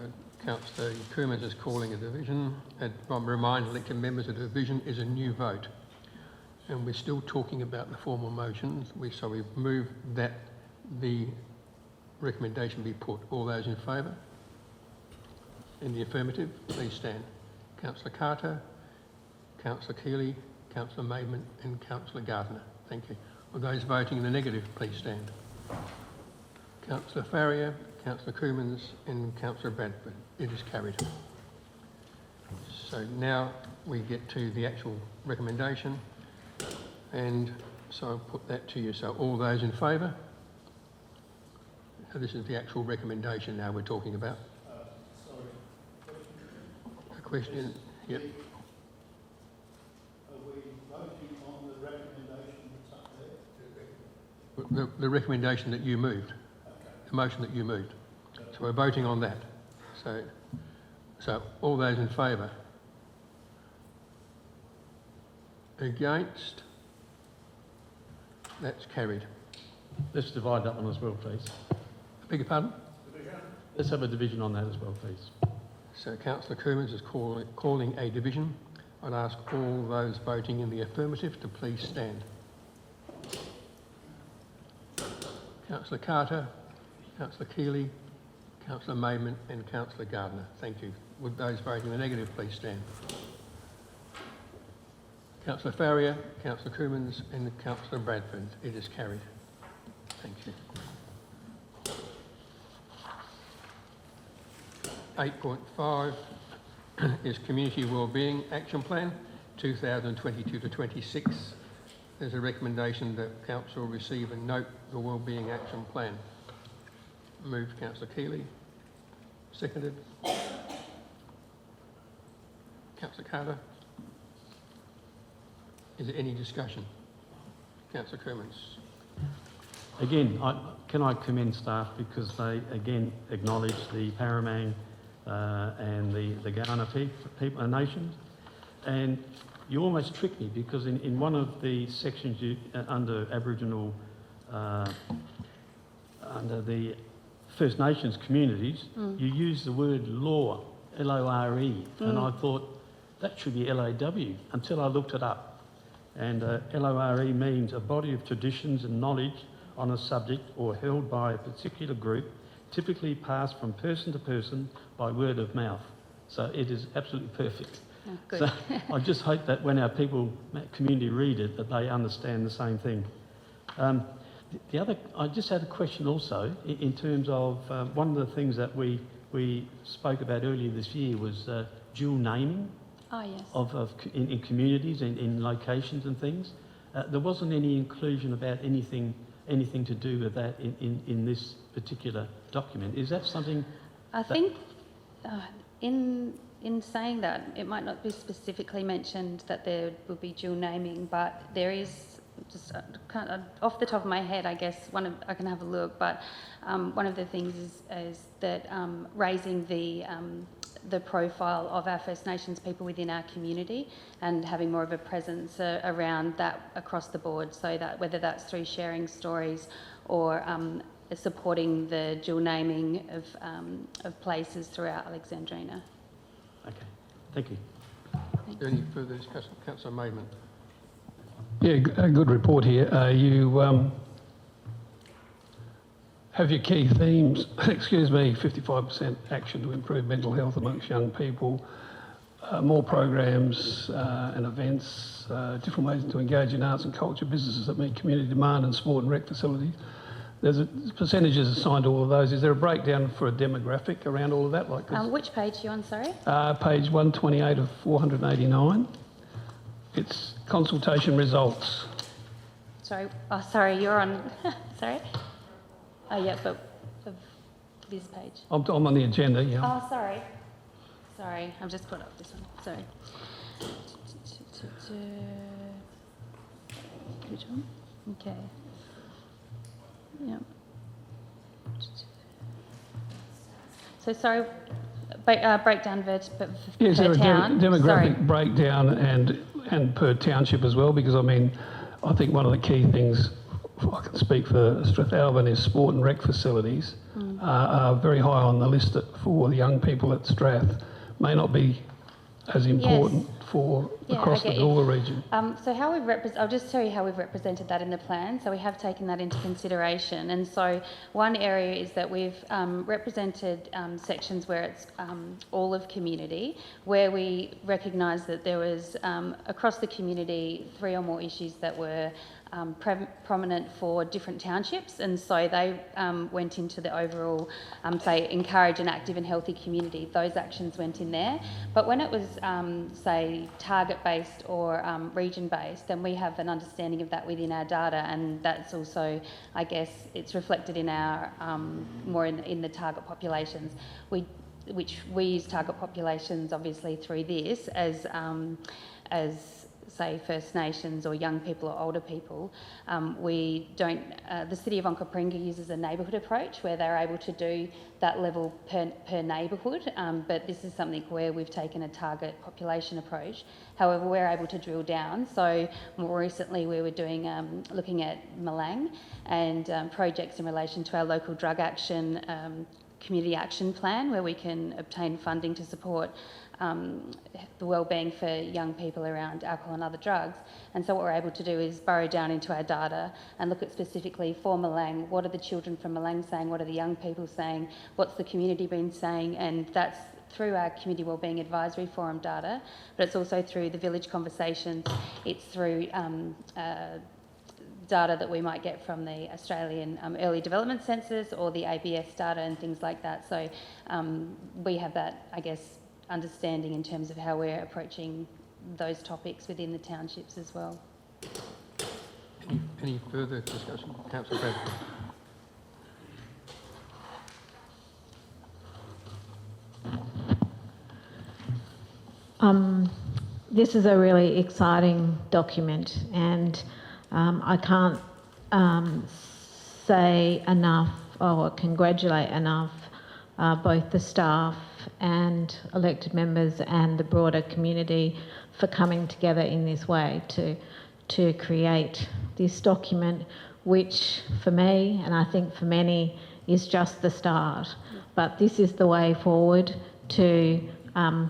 Councillor Coomans is calling a division. And I remind elected members that a division is a new vote. And we're still talking about the formal motions. So we've moved that the recommendation be put. All those in favour? In the affirmative, please stand. Councillor Carter, Councillor Keeley, Councillor Maidment and Councillor Gardner. Thank you. All those voting in the negative, please stand. Councillor Farrier, Councillor Coomans and Councillor Bradford. It is carried. So now we get to the actual recommendation, and so I'll put that to you. So all those in favour? So this is the actual recommendation now we're talking about. Sorry. A question? Yep. Are we voting on the recommendation that's up there? The recommendation that you moved. Okay. The motion that you moved. So we're voting on that. So all those in favour? Against? That's carried. Let's divide that one as well, please. I beg your pardon? Let's have a division on that as well, please. So Councillor Coomans is calling a division. I'd ask all those voting in the affirmative to please stand. Councillor Carter, Councillor Keeley, Councillor Maidment and Councillor Gardner. Thank you. Would those voting in the negative please stand? Councillor Farrier, Councillor Coomans and Councillor Bradford. It is carried. Thank you. 8.5 is Community Wellbeing Action Plan 2022 to 26. There's a recommendation that Council receive and note the Wellbeing Action Plan. Moved Councillor Keeley. Seconded. Councillor Carter. Is there any discussion? Councillor Kermans. Again, can I commend staff because they again acknowledge the Paramang and the Gardner people, nations, and you almost tricked me because in one of the sections under Aboriginal, under the First Nations communities, you use the word law, L-O-R-E, and I thought that should be L-A-W until I looked it up. And L-O-R-E means a body of traditions and knowledge on a subject or held by a particular group, typically passed from person to person by word of mouth. So it is absolutely perfect. Oh, good. So I just hope that when our people, community read it, that they understand the same thing. The other, I just had a question also in terms of one of the things that we spoke about earlier this year was dual naming. Oh, yes. In communities and in locations and things. There wasn't any inclusion about anything to do with that in this particular document. Is that something? I think in saying that, it might not be specifically mentioned that there will be dual naming, but there is, just kind of off the top of my head, I guess, I can have a look, but one of the things is that raising the profile of our First Nations people within our community and having more of a presence around that across the board, so that whether that's through sharing stories or supporting the dual naming of places throughout Alexandrina. Okay, thank you. Is there any further discussion? Councillor Maidment. Yeah, a good report here. You have your key themes, 55% action to improve mental health amongst young people, more programs and events, different ways to engage in arts and culture, businesses that meet community demand and sport and rec facilities. There's percentages assigned to all of those. Is there a breakdown for a demographic around all of that? Like Which page are you on, sorry? Page 128 of 489. It's consultation results. Sorry, you're on, sorry? Oh, yeah, but of this page. I'm on the agenda, yeah. Oh, sorry. Sorry, I've just put up this one. Sorry. Which one? Okay. Yeah. So sorry, breakdown per Is there a town. demographic breakdown and per township as well? Because I mean, I think one of the key things, if I can speak for Strathalbyn, is sport and rec facilities are very high on the list for the young people at Strath. May not be as important for across the Goolwa region. So how I'll just tell you how we've represented that in the plan. So we have taken that into consideration. And so one area is that we've represented sections where it's all of community, where we recognise that there was across the community 3 or more issues that were prominent for different townships, and so they went into the overall, say, encourage an active and healthy community. Those actions went in there. But when it was, say, target-based or region-based, then we have an understanding of that within our data, and that's also, I guess, it's reflected in our more in the target populations. Which we use target populations, obviously, through this as say First Nations or young people or older people. We don't, the City of Onkapringa uses a neighbourhood approach where they're able to do that level per neighbourhood, but this is something where we've taken a target population approach. However, we're able to drill down. So more recently we were doing, looking at Malang and projects in relation to our local drug action community action plan, where we can obtain funding to support the wellbeing for young people around alcohol and other drugs. And so what we're able to do is burrow down into our data and look at specifically for Malang, what are the children from Malang saying, what are the young people saying, what's the community been saying, and that's through our Community Wellbeing Advisory Forum data, but it's also through the village conversations, it's through data that we might get from the Australian Early Development Census or the ABS data and things like that. So we have that, I guess, understanding in terms of how we're approaching those topics within the townships as well. Any further discussion? Councillor Bradford. This is a really exciting document, and I can't say enough or congratulate enough both the staff and elected members and the broader community for coming together in this way to create this document, which for me, and I think for many, is just the start. But this is the way forward to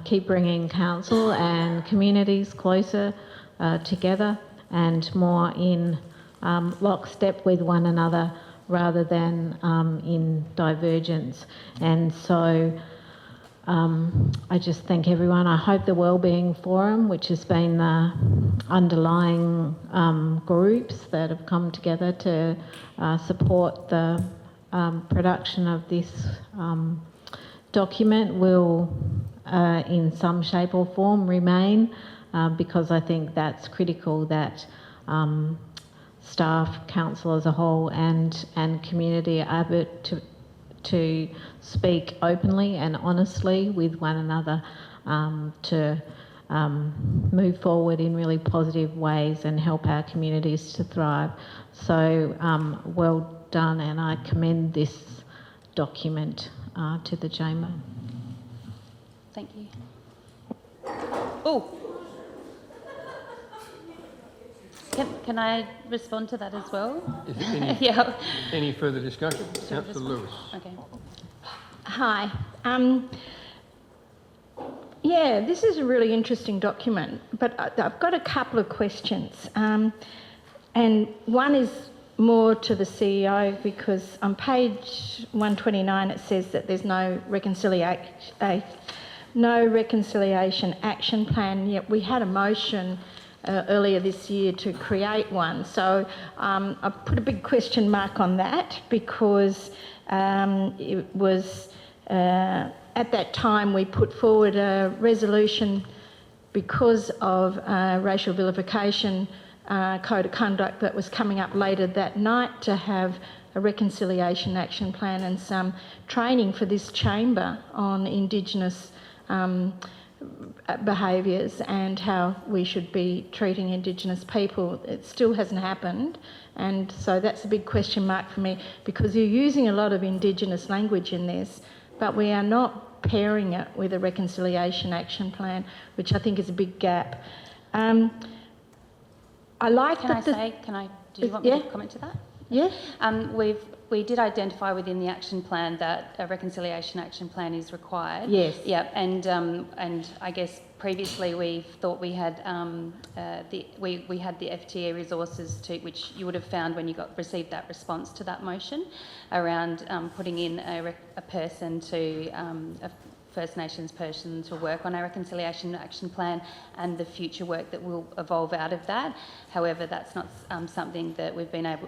keep bringing council and communities closer together and more in lockstep with one another rather than in divergence. And so I just thank everyone. I hope the Wellbeing Forum, which has been the underlying groups that have come together to support the production of this document, will in some shape or form remain, because I think that's critical that staff, council as a whole and community are able to speak openly and honestly with one another to move forward in really positive ways and help our communities to thrive. So well done, and I commend this document to the Chamber. Thank you. Oh. Can I respond to that as well? Is there Yeah. any further discussion? Councillor Lewis. Okay. Hi. Yeah, this is a really interesting document, but I've got a couple of questions. And one is more to the CEO, because on page 129 it says that there's no reconciliation action plan, yet we had a motion earlier this year to create one. So I put a big question mark on that, because it was at that time we put forward a resolution because of racial vilification code of conduct that was coming up later that night, to have a reconciliation action plan and some training for this chamber on Indigenous behaviours and how we should be treating Indigenous people. It still hasn't happened, and so that's a big question mark for me, because you're using a lot of Indigenous language in this, but we are not pairing it with a reconciliation action plan, which I think is a big gap. I like Can that. Do you want me to comment to that? Yeah. We did identify within the action plan that a reconciliation action plan is required. Yes. Yeah, and I guess previously we thought we had we had the FTA resources to, which you would have found when you received that response to that motion, around putting in a person to a First Nations person to work on our reconciliation action plan and the future work that will evolve out of that. However, that's not something that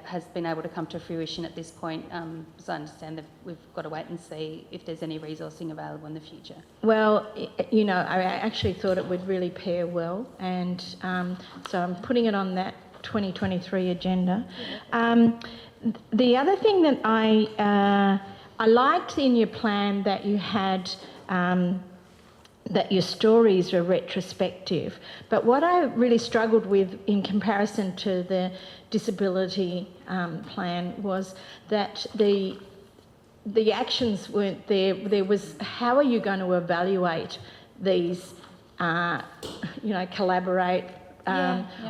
has been able to come to fruition at this point. As I understand, that we've got to wait and see if there's any resourcing available in the future. Well, you know, I actually thought it would really pair well, and so I'm putting it on that 2023 agenda. The other thing that I liked in your plan that you had that your stories were retrospective, but what I really struggled with in comparison to the disability plan was that the actions weren't there. There was, how are you going to evaluate these, you know, collaborate,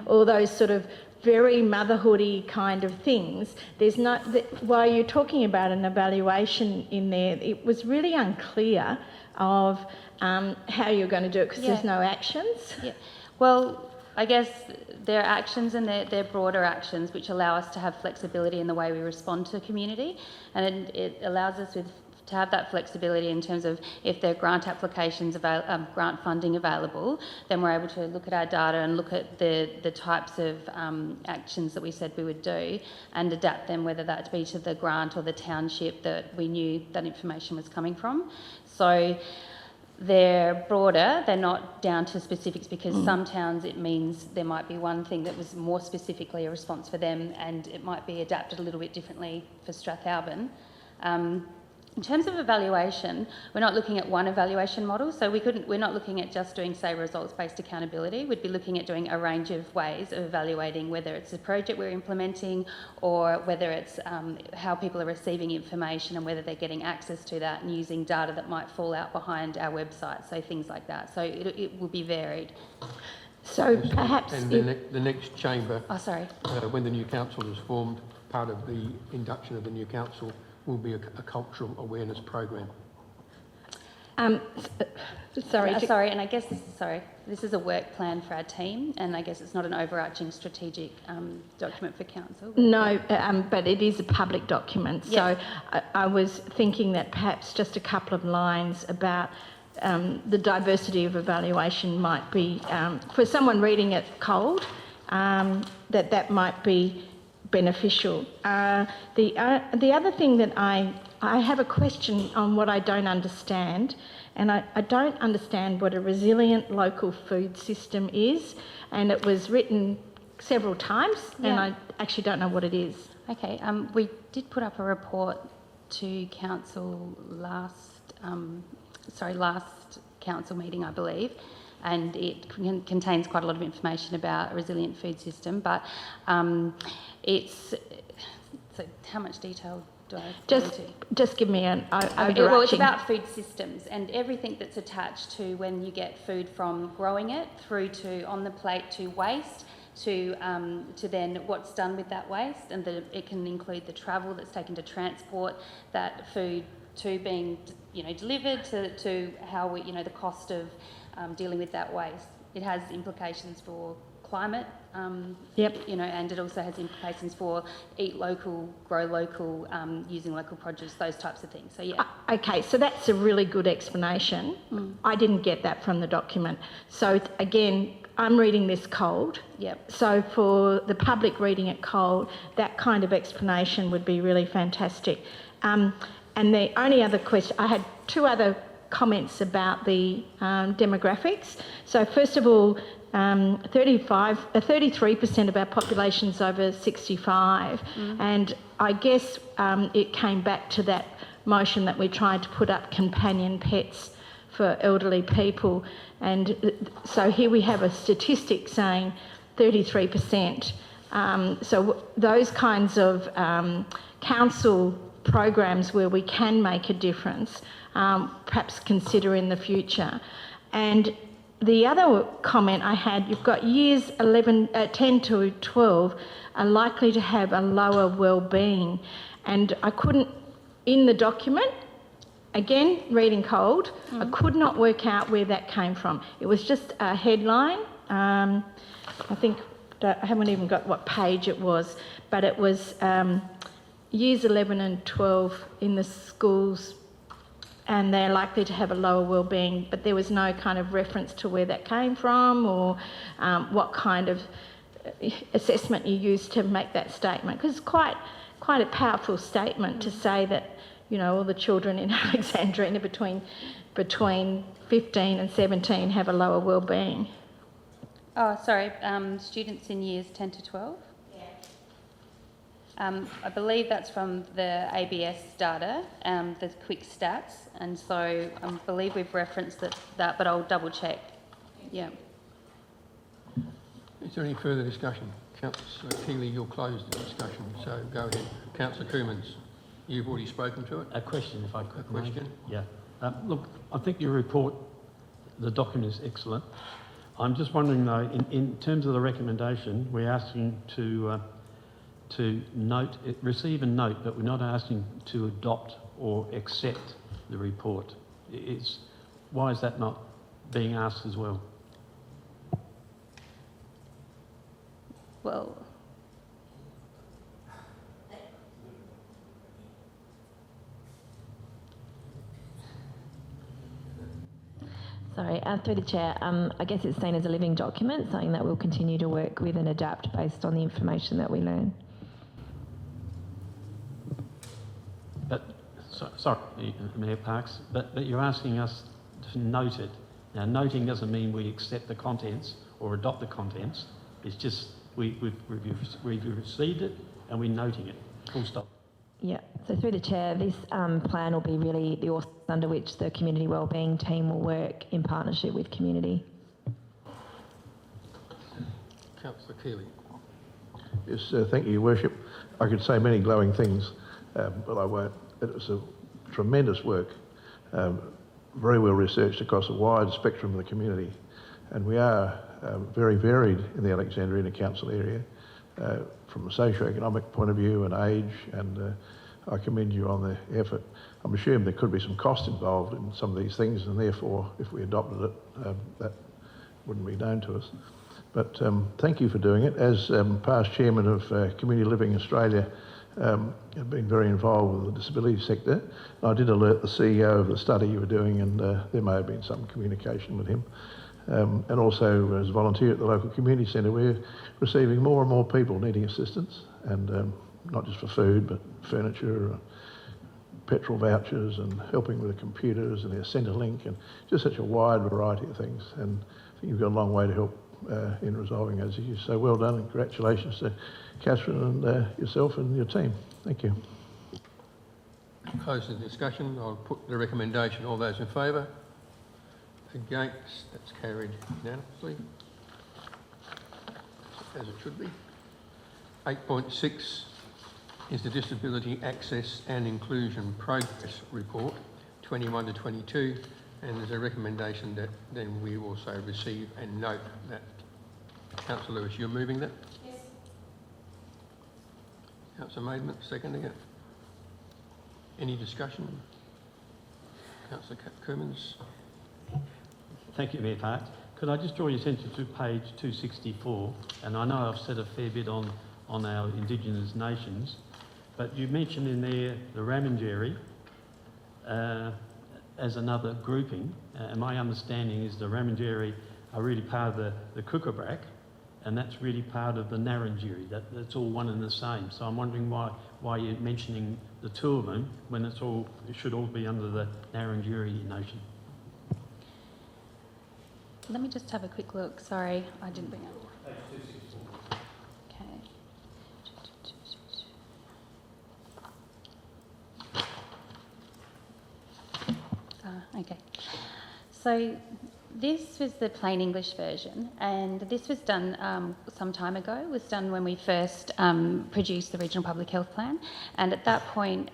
all those sort of very motherhoody kind of things. There's not, while you're talking about an evaluation in there, it was really unclear of how you're going to do it, because there's no actions. Yeah. Well, I guess there are actions, and they're broader actions which allow us to have flexibility in the way we respond to community, and it allows us to have that flexibility in terms of if there are grant applications, grant funding available, then we're able to look at our data and look at the types of actions that we said we would do and adapt them, whether that be to the grant or the township that we knew that information was coming from. So they're broader, they're not down to specifics, because some towns it means there might be one thing that was more specifically a response for them, and it might be adapted a little bit differently for Strathalbyn. In terms of evaluation, we're not looking at one evaluation model, so we're not looking at just doing, say, results-based accountability. We'd be looking at doing a range of ways of evaluating whether it's a project we're implementing or whether it's how people are receiving information and whether they're getting access to that and using data that might fall out behind our website, so things like that. So it will be varied. So perhaps... And the next chamber, when the new council is formed, part of the induction of the new council will be a cultural awareness program. Sorry, and I guess this is a work plan for our team, and I guess it's not an overarching strategic document for council. No, but it is a public document. So I was thinking that perhaps just a couple of lines about the diversity of evaluation might be, for someone reading it cold, that might be beneficial. The other thing that I have a question on what I don't understand, and I don't understand what a resilient local food system is, and it was written several times, and I actually don't know what it is. Okay, we did put up a report to council last council meeting, I believe, and it contains quite a lot of information about a resilient food system, but so how much detail do I go into? Just give me an overarching... Well, it's about food systems and everything that's attached to when you get food from growing it through to on the plate to waste to then what's done with that waste, and it can include the travel that's taken to transport that food to being delivered to how we the cost of dealing with that waste. It has implications for climate, and it also has implications for eat local, grow local, using local produce, those types of things. So Okay, so that's a really good explanation. I didn't get that from the document. So again, I'm reading this cold. So for the public reading it cold, that kind of explanation would be really fantastic. And the only other question, I had two other comments about the demographics. So first of all, 33% of our population is over 65, and I guess it came back to that motion that we tried to put up companion pets for elderly people, and so here we have a statistic saying 33%. So those kinds of council programs where we can make a difference, perhaps consider in the future. And the other comment I had, you've got years 10 to 12 are likely to have a lower well-being, and I couldn't, in the document, again, reading cold, I could not work out where that came from. It was just a headline. I think, I haven't even got what page it was, but it was years 11 and 12 in the schools, and they're likely to have a lower well-being, but there was no kind of reference to where that came from or what kind of assessment you used to make that statement, because it's quite a powerful statement to say that all the children in Alexandrina between 15 and 17 have a lower well-being. Oh, sorry, students in years 10 to 12? I believe that's from the ABS data, the quick stats, and so I believe we've referenced that, but I'll double check. Yeah. Is there any further discussion? Councillor Keeley, you'll close the discussion, so go ahead. Councillor Coomans, you've already spoken to it. A question, if I could. A question? Yeah. Look, I think your report, the document is excellent. I'm just wondering though, in terms of the recommendation, we're asking to note, receive and note, but we're not asking to adopt or accept the report. Why is that not being asked as well? Well, Sorry, through the chair, I guess it's seen as a living document, something that we'll continue to work with and adapt based on the information that we learn. But, sorry, Mayor Parks, but you're asking us to note it. Now, noting doesn't mean we accept the contents or adopt the contents. It's just we've received it and we're noting it. Full stop. Yeah, so through the chair, this plan will be really the auspice under which the community wellbeing team will work in partnership with community. Councillor Keeley. Yes, thank you, Your Worship. I could say many glowing things, but I won't. It was a tremendous work, very well researched across a wide spectrum of the community, and we are very varied in the Alexandrina Council area from a socio-economic point of view and age, and I commend you on the effort. I'm assuming there could be some cost involved in some of these things, and therefore, if we adopted it, that wouldn't be known to us. But thank you for doing it. As past chairman of Community Living Australia, I've been very involved with the disability sector. I did alert the CEO of the study you were doing, and there may have been some communication with him. And also, as a volunteer at the local community centre, we're receiving more and more people needing assistance, and not just for food, but furniture, petrol vouchers, and helping with the computers and their Centrelink, and just such a wide variety of things. And I think you've got a long way to help in resolving those issues. So well done, and congratulations to Catherine and yourself and your team. Thank you. Close the discussion. I'll put the recommendation. All those in favour? Against? That's carried unanimously, as it should be. 8.6 is the Disability Access and Inclusion Progress Report, 21 to 22, and there's a recommendation that then we also receive and note that. Councillor Lewis, you're moving that? Yes. Councillor Maidment, seconding it. Any discussion? Councillor Kermans. Thank you, Mayor Parks. Could I just draw your attention to page 264? And I know I've said a fair bit on our Indigenous nations, but you mentioned in there the Ramengeri as another grouping. And my understanding is the Ramengeri are really part of the Kookabrack, and that's really part of the Narrandjeri. That's all one and the same. So I'm wondering why you're mentioning the two of them when it should all be under the Narrandjeri nation. Let me just have a quick look. Sorry, I didn't bring it. Okay. Okay. So this was the plain English version, and this was done some time ago. It was done when we first produced the Regional Public Health Plan, and at that point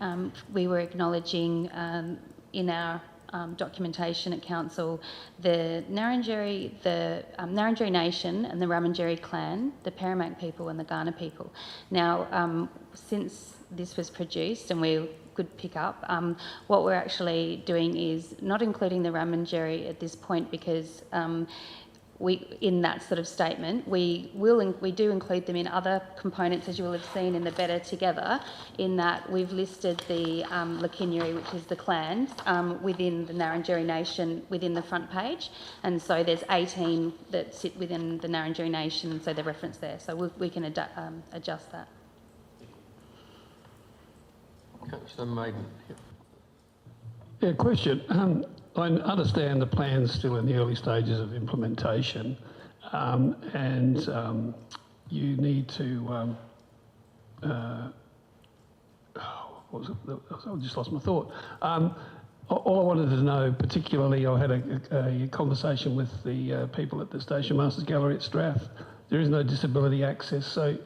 we were acknowledging in our documentation at council the Narrandjeri Nation and the Ramengeri clan, the Parramac people and the Gardner people. Now, since this was produced and we could pick up, what we're actually doing is not including the Ramengeri at this point because in that sort of statement, we do include them in other components, as you will have seen in the Better Together, in that we've listed the Lakinyeri, which is the clans, within the Narrandjeri Nation within the front page. And so there's 18 that sit within the Narrandjeri Nation, so they're referenced there. So we can adjust that. Councillor Maidment. Yeah, question. I understand the plan's still in the early stages of implementation, and you need to. I just lost my thought. All I wanted to know, particularly, I had a conversation with the people at the Station Masters Gallery at Strath. There is no disability access, so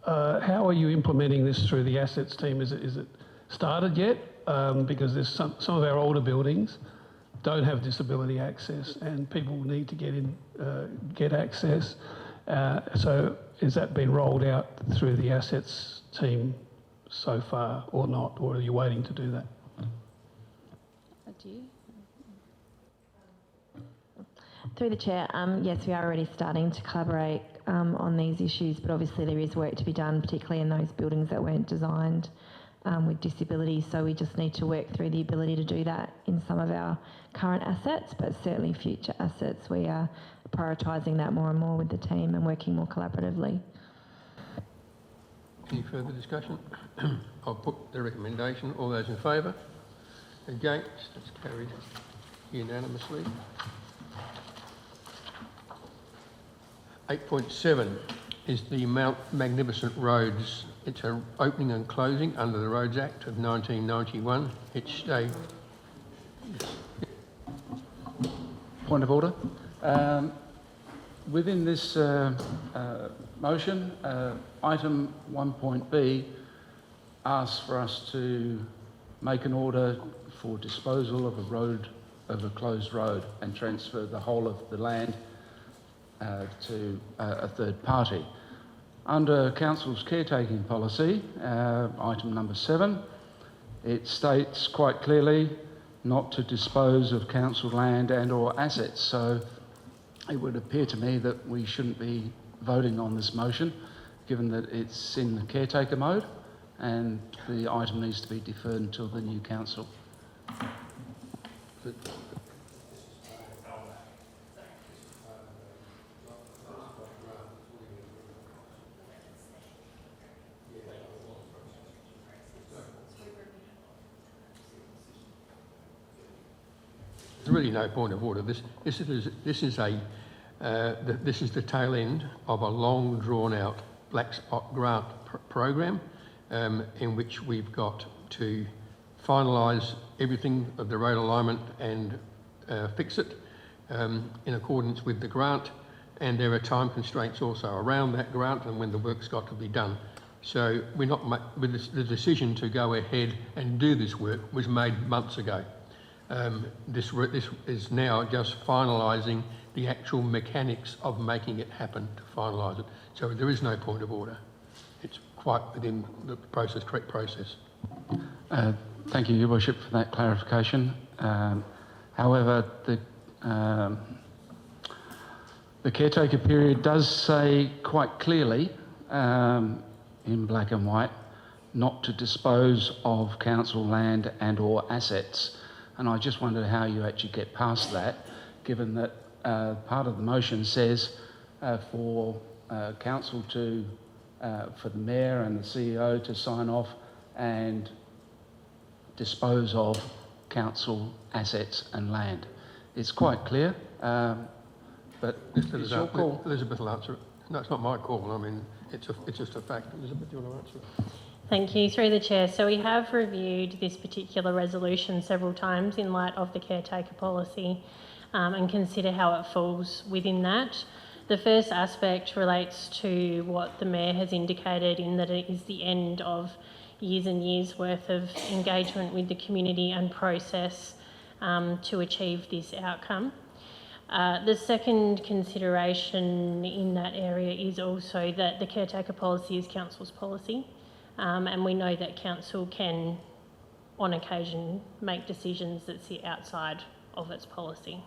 how are you implementing this through the assets team? Is it started yet? Because there's some of our older buildings don't have disability access, and people need to get access. So has that been rolled out through the assets team so far, or not, or are you waiting to do that? Do you? Through the chair, yes, we are already starting to collaborate on these issues, but obviously there is work to be done, particularly in those buildings that weren't designed with disability, so we just need to work through the ability to do that in some of our current assets, but certainly future assets we are prioritising that more and more with the team and working more collaboratively. Any further discussion? I'll put the recommendation. All those in favour? Against? That's carried unanimously. 8.7 is the Mount Magnificent Roads It's a opening and closing under the Roads Act of 1991. It's a... Point of order. Within this motion, item 1.b asks for us to make an order for disposal of a closed road and transfer the whole of the land to a third party. Under Council's caretaking policy, item number 7, it states quite clearly not to dispose of council land and or assets. So it would appear to me that we shouldn't be voting on this motion, given that it's in the caretaker mode and the item needs to be deferred until the new council. There's really no point of order. This is the tail end of a long drawn-out black spot grant program in which we've got to finalise everything of the road alignment and fix it in accordance with the grant, and there are time constraints also around that grant and when the work's got to be done. So we're not the decision to go ahead and do this work was made months ago. This is now just finalising the actual mechanics of making it happen to finalise it. So there is no point of order. It's quite within the correct process. Thank you, Your Worship, for that clarification. However, the caretaker period does say quite clearly in black and white not to dispose of council land and or assets. And I just wondered how you actually get past that, given that part of the motion says for council to, for the mayor and the CEO to sign off and dispose of council assets and land. It's quite clear, but it's your call. Elizabeth will answer it. No, it's not my call. I mean, it's just a fact. Elizabeth, do you want to answer it? Thank you. Through the Chair. So we have reviewed this particular resolution several times in light of the caretaker policy and consider how it falls within that. The first aspect relates to what the Mayor has indicated in that it is the end of years and years worth of engagement with the community and process to achieve this outcome. The second consideration in that area is also that the caretaker policy is Council's policy. And we know that council can, on occasion, make decisions that sit outside of its policy.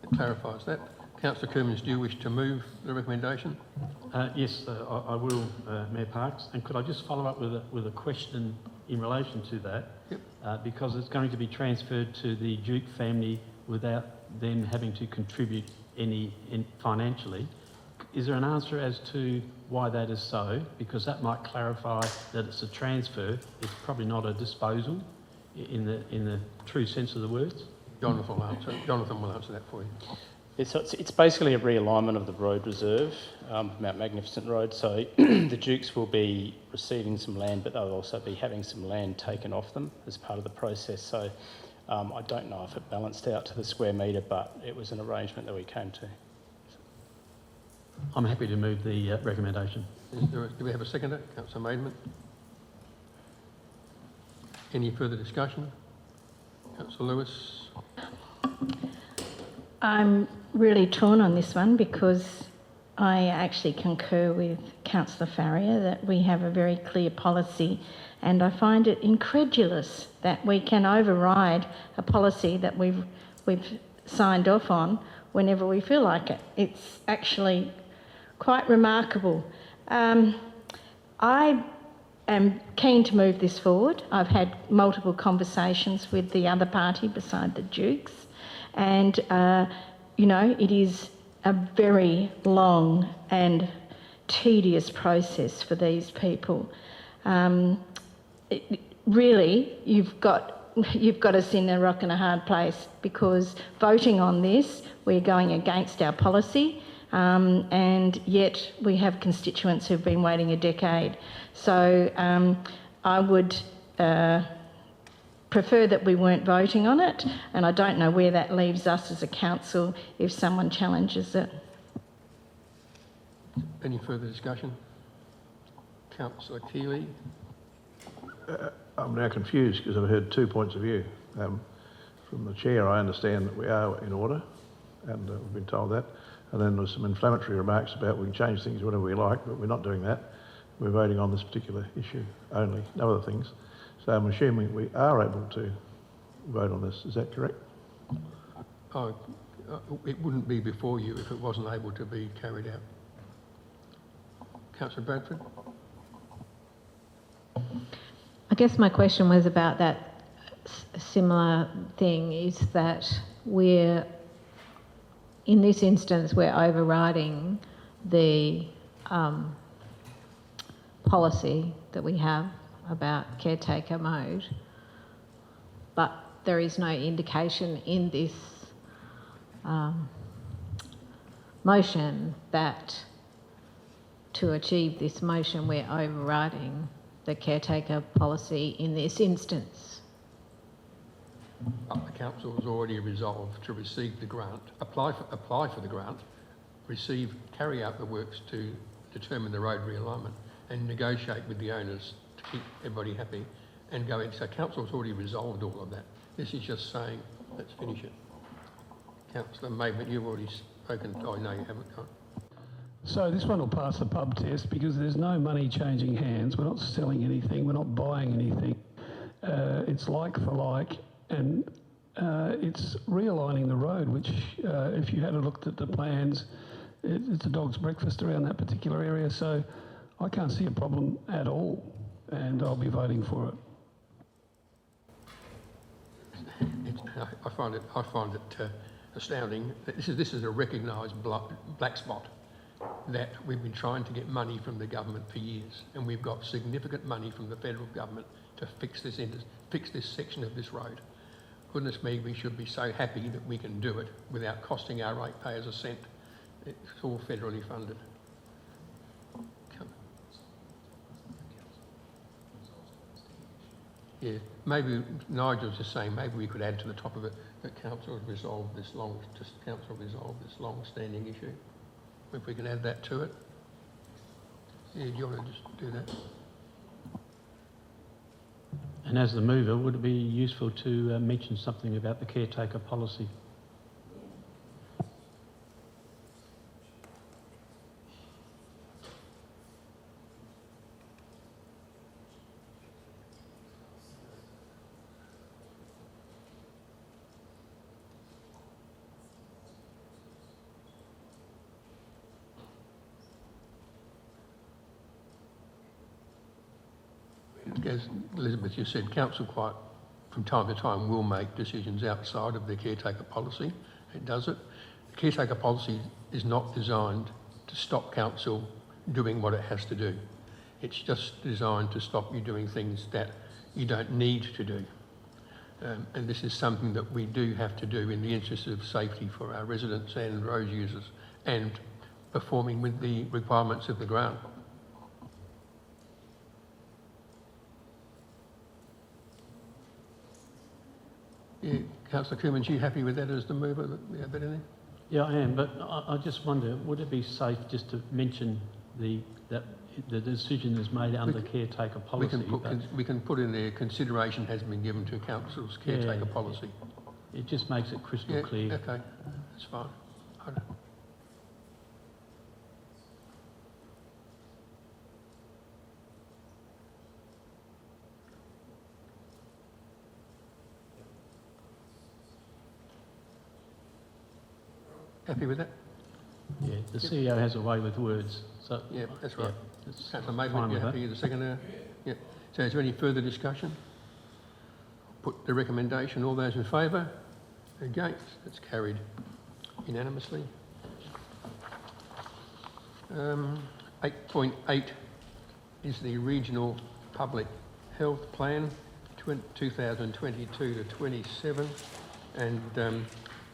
It clarifies that. Councillor Cummins, do you wish to move the recommendation? Yes, I will, Mayor Parkes. And could I just follow up with a question in relation to that? Yep. Because it's going to be transferred to the Duke family without them having to contribute any financially. Is there an answer as to why that is so? Because that might clarify that it's a transfer. It's probably not a disposal in the true sense of the words. Jonathan will answer that for you. It's basically a realignment of the road reserve, Mount Magnificent Road. So the Dukes will be receiving some land, but they'll also be having some land taken off them as part of the process. So I don't know if it balanced out to the square metre, but it was an arrangement that we came to. I'm happy to move the recommendation. Do we have a seconder? Councillor Maidment. Any further discussion? Councillor Lewis. I'm really torn on this one because I actually concur with Councillor Farrier that we have a very clear policy, and I find it incredulous that we can override a policy that we've signed off on whenever we feel like it. It's actually quite remarkable. I am keen to move this forward. I've had multiple conversations with the other party beside the Dukes, and it is a very long and tedious process for these people. Really, you've got us in a rock and a hard place, because voting on this, we're going against our policy. and yet we have constituents who've been waiting a decade. So I would prefer that we weren't voting on it, and I don't know where that leaves us as a council if someone challenges it. Any further discussion? Councillor Keeley. I'm now confused because I've heard 2 points of view. From the chair, I understand that we are in order, and we've been told that. And then there's some inflammatory remarks about we can change things whenever we like, but we're not doing that. We're voting on this particular issue only, no other things. So I'm assuming we are able to vote on this. Is that correct? It wouldn't be before you if it wasn't able to be carried out. Councillor Bradford. I guess my question was about that similar thing, is that in this instance, we're overriding the policy that we have about caretaker mode, but there is no indication in this motion that to achieve this motion we're overriding the caretaker policy in this instance. The council has already resolved to receive the grant, apply for the grant, carry out the works to determine the road realignment and negotiate with the owners to keep everybody happy and go in. So council's already resolved all of that. This is just saying, let's finish it. Councillor Maidment, you've already spoken. Oh, no, you haven't. So this one will pass the pub test because there's no money changing hands. We're not selling anything. We're not buying anything. It's like for like, and it's realigning the road, which if you had looked at the plans, it's a dog's breakfast around that particular area. So I can't see a problem at all, and I'll be voting for it. I find it astounding that this is a recognised black spot that we've been trying to get money from the government for years, and we've got significant money from the federal government to fix this section of this road. Goodness me, we should be so happy that we can do it without costing our ratepayers a cent. It's all federally funded. Yeah, maybe Nigel's just saying maybe we could add to the top of it that council has resolved this long-standing issue. If we can add that to it. Yeah, do you want to just do that? And as the mover, would it be useful to mention something about the caretaker policy? As Elizabeth just said, council from time to time will make decisions outside of the caretaker policy. It does it. The caretaker policy is not designed to stop council doing what it has to do. It's just designed to stop you doing things that you don't need to do. And this is something that we do have to do in the interest of safety for our residents and road users and performing with the requirements of the grant. Yeah, Councillor Coomans, are you happy with that as the mover? Yeah, I am, but I just wonder, would it be safe just to mention that the decision is made under caretaker policy? We can put in there, consideration has been given to council's caretaker policy. It just makes it crystal clear. Okay, that's fine. Happy with that? Yeah, the CEO has a way with words. So yeah, that's right. Yeah, Councillor Maidment, you happy with the second there? Yeah. So is there any further discussion? Put the recommendation. All those in favour? Against? It's carried unanimously. 8.8 is the Regional Public Health Plan 2022 to 27, and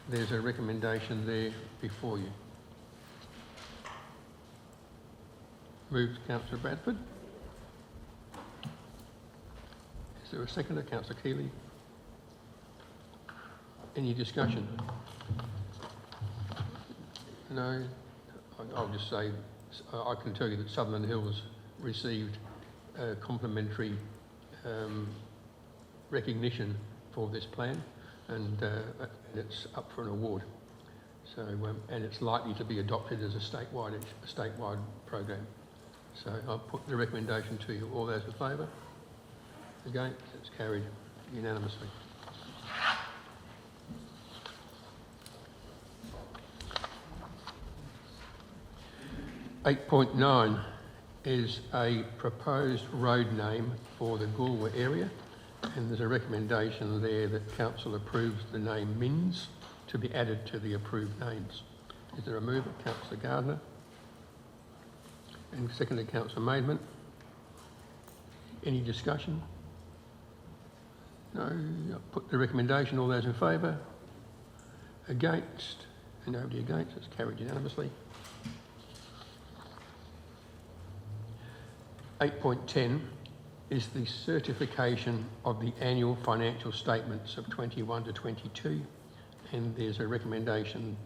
there's a recommendation there before you. Moved Councillor Bradford. Is there a seconder? Councillor Keeley. Any discussion? No? I'll just say, I can tell you that Sutherland Hills received complimentary recognition for this plan, and it's up for an award. So, and it's likely to be adopted as a statewide program. So I'll put the recommendation to you. All those in favour? Against? It's carried unanimously. (8.9) is a proposed road name for the Goolwa area, and there's a recommendation there that council approves the name Mins to be added to the approved names. Is there a mover? Councillor Gardner. And seconded Councillor Maidment. Any discussion? No? I'll put the recommendation. All those in favour? Against? And nobody against. It's carried unanimously. 8.10 is the certification of the annual financial statements of 21 to 22, and there's a recommendation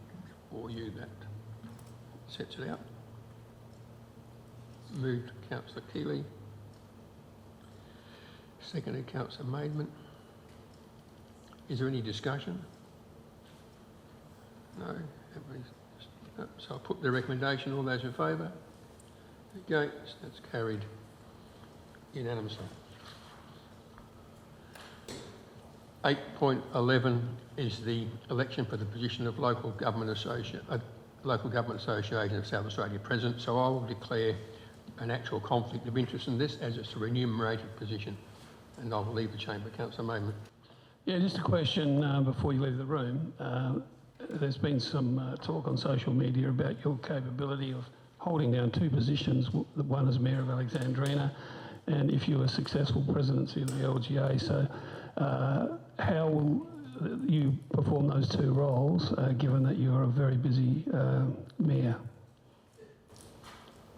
for you that sets it out. Moved Councillor Keeley. Seconded Councillor Maidment. Is there any discussion? No? So I'll put the recommendation. All those in favour? Against? That's carried unanimously. 8.11 is the election for the position of Local Government Association of South Australia President, so I will declare an actual conflict of interest in this as it's a remunerated position, and I'll leave the chamber. Councillor Maidment. Yeah, just a question before you leave the room. There's been some talk on social media about your capability of holding down two positions, the one as Mayor of Alexandrina, and if you were successful presidency of the LGA. So how will you perform those two roles, given that you're a very busy mayor?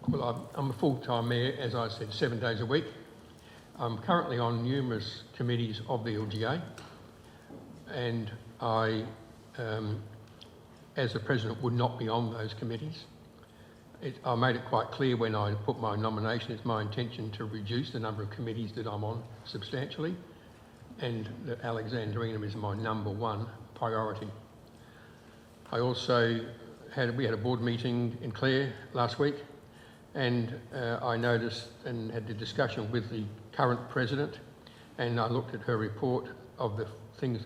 Well, I'm a full-time mayor, as I said, 7 days a week. I'm currently on numerous committees of the LGA, and I, as the president, would not be on those committees. I made it quite clear when I put my nomination, it's my intention to reduce the number of committees that I'm on substantially, and that Alexandrina is my number one priority. I also we had a board meeting in Clare last week, and I noticed and had a discussion with the current president, and I looked at her report of the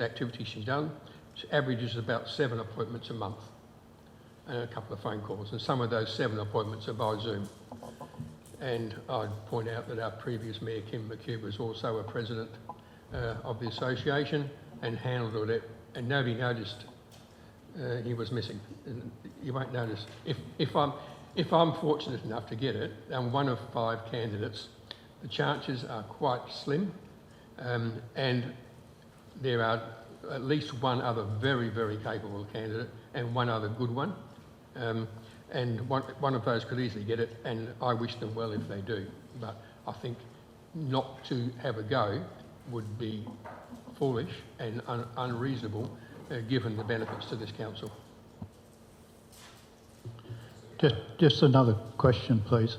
activities she's done. She averages about 7 appointments a month and a couple of phone calls, and some of those 7 appointments are by Zoom. And I'd point out that our previous Mayor, Kim McHugh, was also a president of the association and handled it, and nobody noticed he was missing. And you won't notice. If I'm fortunate enough to get it, I'm one of 5 candidates, the chances are quite slim, and there are at least one other very, very capable candidate and one other good one. And one of those could easily get it, and I wish them well if they do. But I think not to have a go would be foolish and unreasonable, given the benefits to this council. Just another question, please.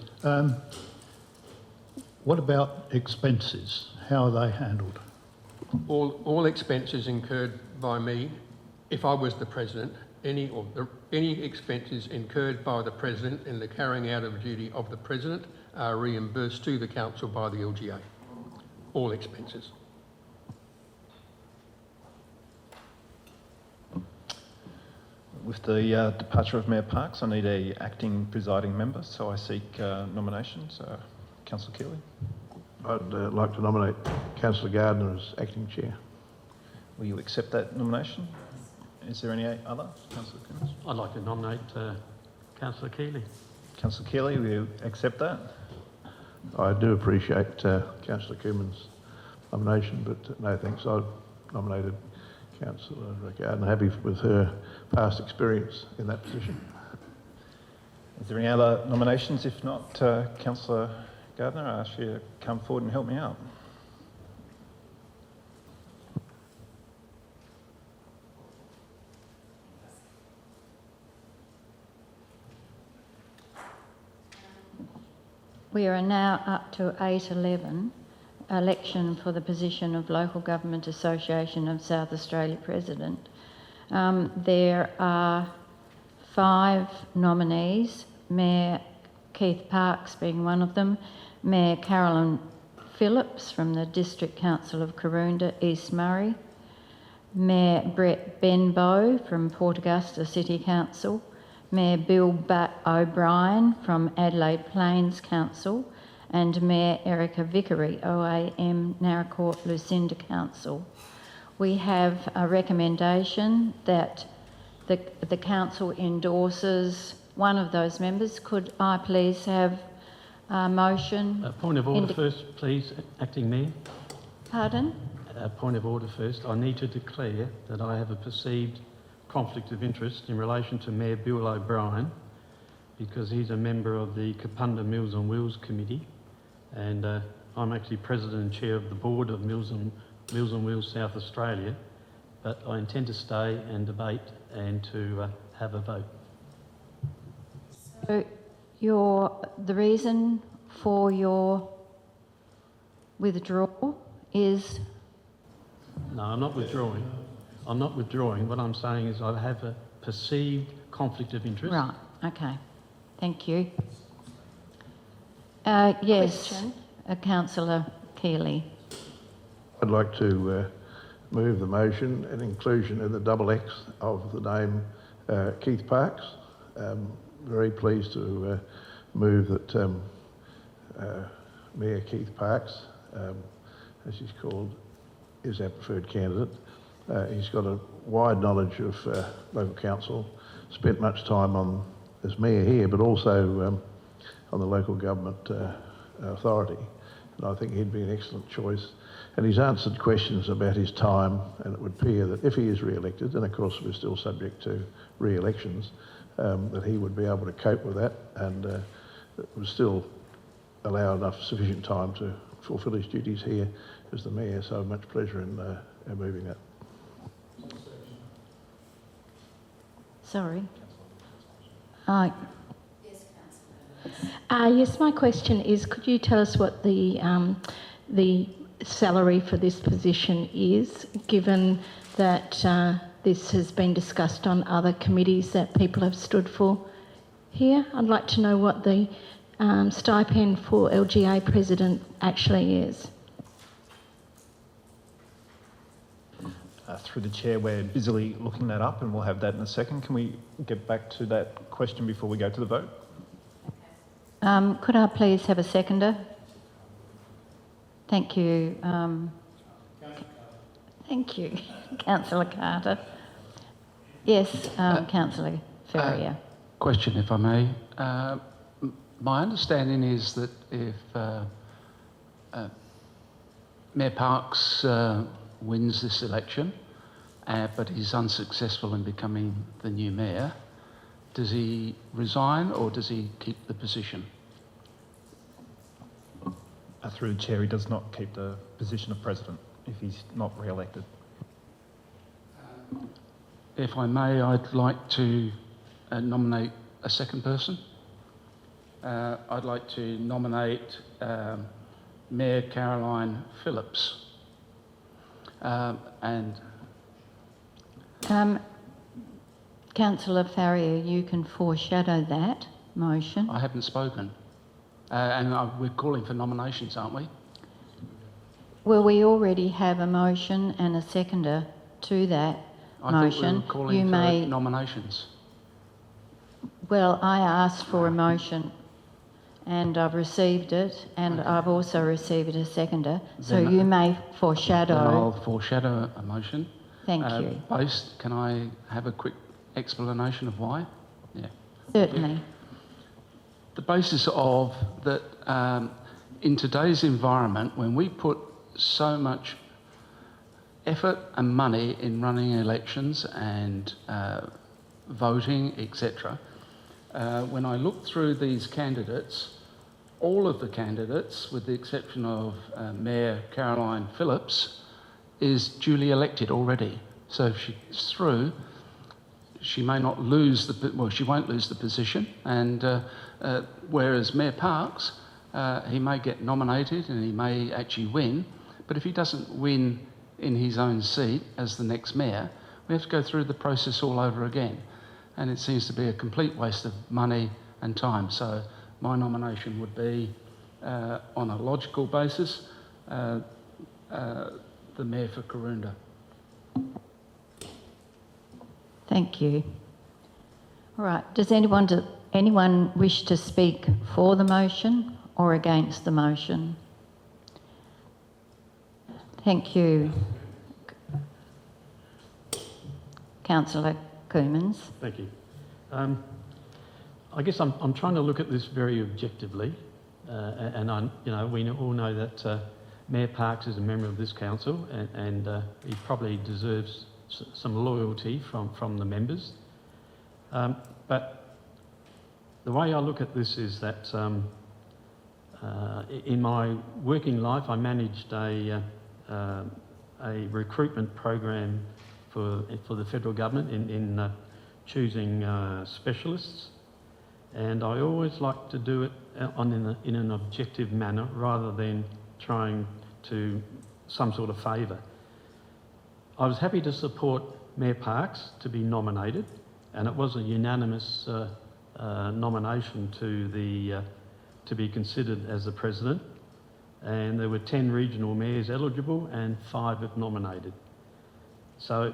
What about expenses? How are they handled? All expenses incurred by me, if I was the president, any expenses incurred by the president in the carrying out of duty of the president are reimbursed to the council by the LGA. All expenses. With the departure of Mayor Parkes, I need an acting presiding member, so I seek nominations. Councillor Keeley. I'd like to nominate Councillor Gardner as acting chair. Will you accept that nomination? Is there any other? Councillor Coomans? I'd like to nominate Councillor Keeley. Councillor Keeley, will you accept that? I do appreciate Councillor Coomans' nomination, but no thanks. I've nominated Councillor Gardner, happy with her past experience in that position. Is there any other nominations? If not, Councillor Gardner, I ask you to come forward and help me out. We are now up to 8:11, election for the position of Local Government Association of South Australia President. There are 5 nominees, Mayor Keith Parkes being one of them, Mayor Carolyn Phillips from the District Council of Karoonda, East Murray, Mayor Brett Benbow from Port Augusta City Council, Mayor Bill O'Brien from Adelaide Plains Council, and Mayor Erica Vickery, OAM Narracourt Lucinda Council. We have a recommendation that the council endorses one of those members. Could I please have a motion? Point of order first, please, Acting Mayor. Pardon? Point of order first. I need to declare that I have a perceived conflict of interest in relation to Mayor Bill O'Brien because he's a member of the Kapunda Mills on Wheels Committee, and I'm actually President and Chair of the Board of Mills on Wheels South Australia, but I intend to stay and debate and to have a vote. So the reason for your withdrawal is? No, I'm not withdrawing. I'm not withdrawing. What I'm saying is I have a perceived conflict of interest. Right, okay. Thank you. Yes, Councillor Keeley. I'd like to move the motion and inclusion in the double X of the name Keith Parkes. Very pleased to move that Mayor Keith Parkes, as he's called, is our preferred candidate. He's got a wide knowledge of local council, spent much time as mayor here, but also on the local government authority. And I think he'd be an excellent choice. And he's answered questions about his time, and it would appear that if he is re-elected, and of course we're still subject to re-elections, that he would be able to cope with that, and it would still allow enough sufficient time to fulfil his duties here as the mayor. So much pleasure in moving that. Sorry. Yes, my question is, could you tell us what the salary for this position is, given that this has been discussed on other committees that people have stood for here? I'd like to know what the stipend for LGA President actually is. Through the chair, we're busily looking that up and we'll have that in a second. Can we get back to that question before we go to the vote? Could I please have a seconder? Thank you. Thank you, Councillor Carter. Yes, Councillor Farrier. Question, if I may. My understanding is that if Mayor Parkes wins this election, but he's unsuccessful in becoming the new mayor, does he resign or does he keep the position? Through the chair, he does not keep the position of president if he's not re-elected. If I may, I'd like to nominate a second person. I'd like to nominate Mayor Caroline Phillips. Councillor Farrier, you can foreshadow that motion. I haven't spoken. We're calling for nominations, aren't we? Well, we already have a motion and a seconder to that motion. I thought we were calling for nominations. Well, I asked for a motion and I've received it, and I've also received a seconder. So you may foreshadow. Then I'll foreshadow a motion. Thank you. Can I have a quick explanation of why? Yeah. Certainly. The basis of that, in today's environment, when we put so much effort and money in running elections and voting, etc., when I look through these candidates, all of the candidates, with the exception of Mayor Caroline Phillips, is duly elected already. So if she's through, she may not lose she won't lose the position. And whereas Mayor Parkes, he may get nominated and he may actually win, but if he doesn't win in his own seat as the next mayor, we have to go through the process all over again. And it seems to be a complete waste of money and time. So my nomination would be, on a logical basis, the Mayor for Karoonda. Thank you. All right, does anyone wish to speak for the motion or against the motion? Thank you. Councillor Coomans. Thank you. I guess I'm trying to look at this very objectively, and we all know that Mayor Parkes is a member of this council, and he probably deserves some loyalty from the members. But the way I look at this is that in my working life, I managed a recruitment program for the federal government in choosing specialists, and I always like to do it in an objective manner rather than trying to some sort of favour. I was happy to support Mayor Parkes to be nominated, and it was a unanimous nomination to be considered as the president, and there were 10 regional mayors eligible and 5 have nominated. So,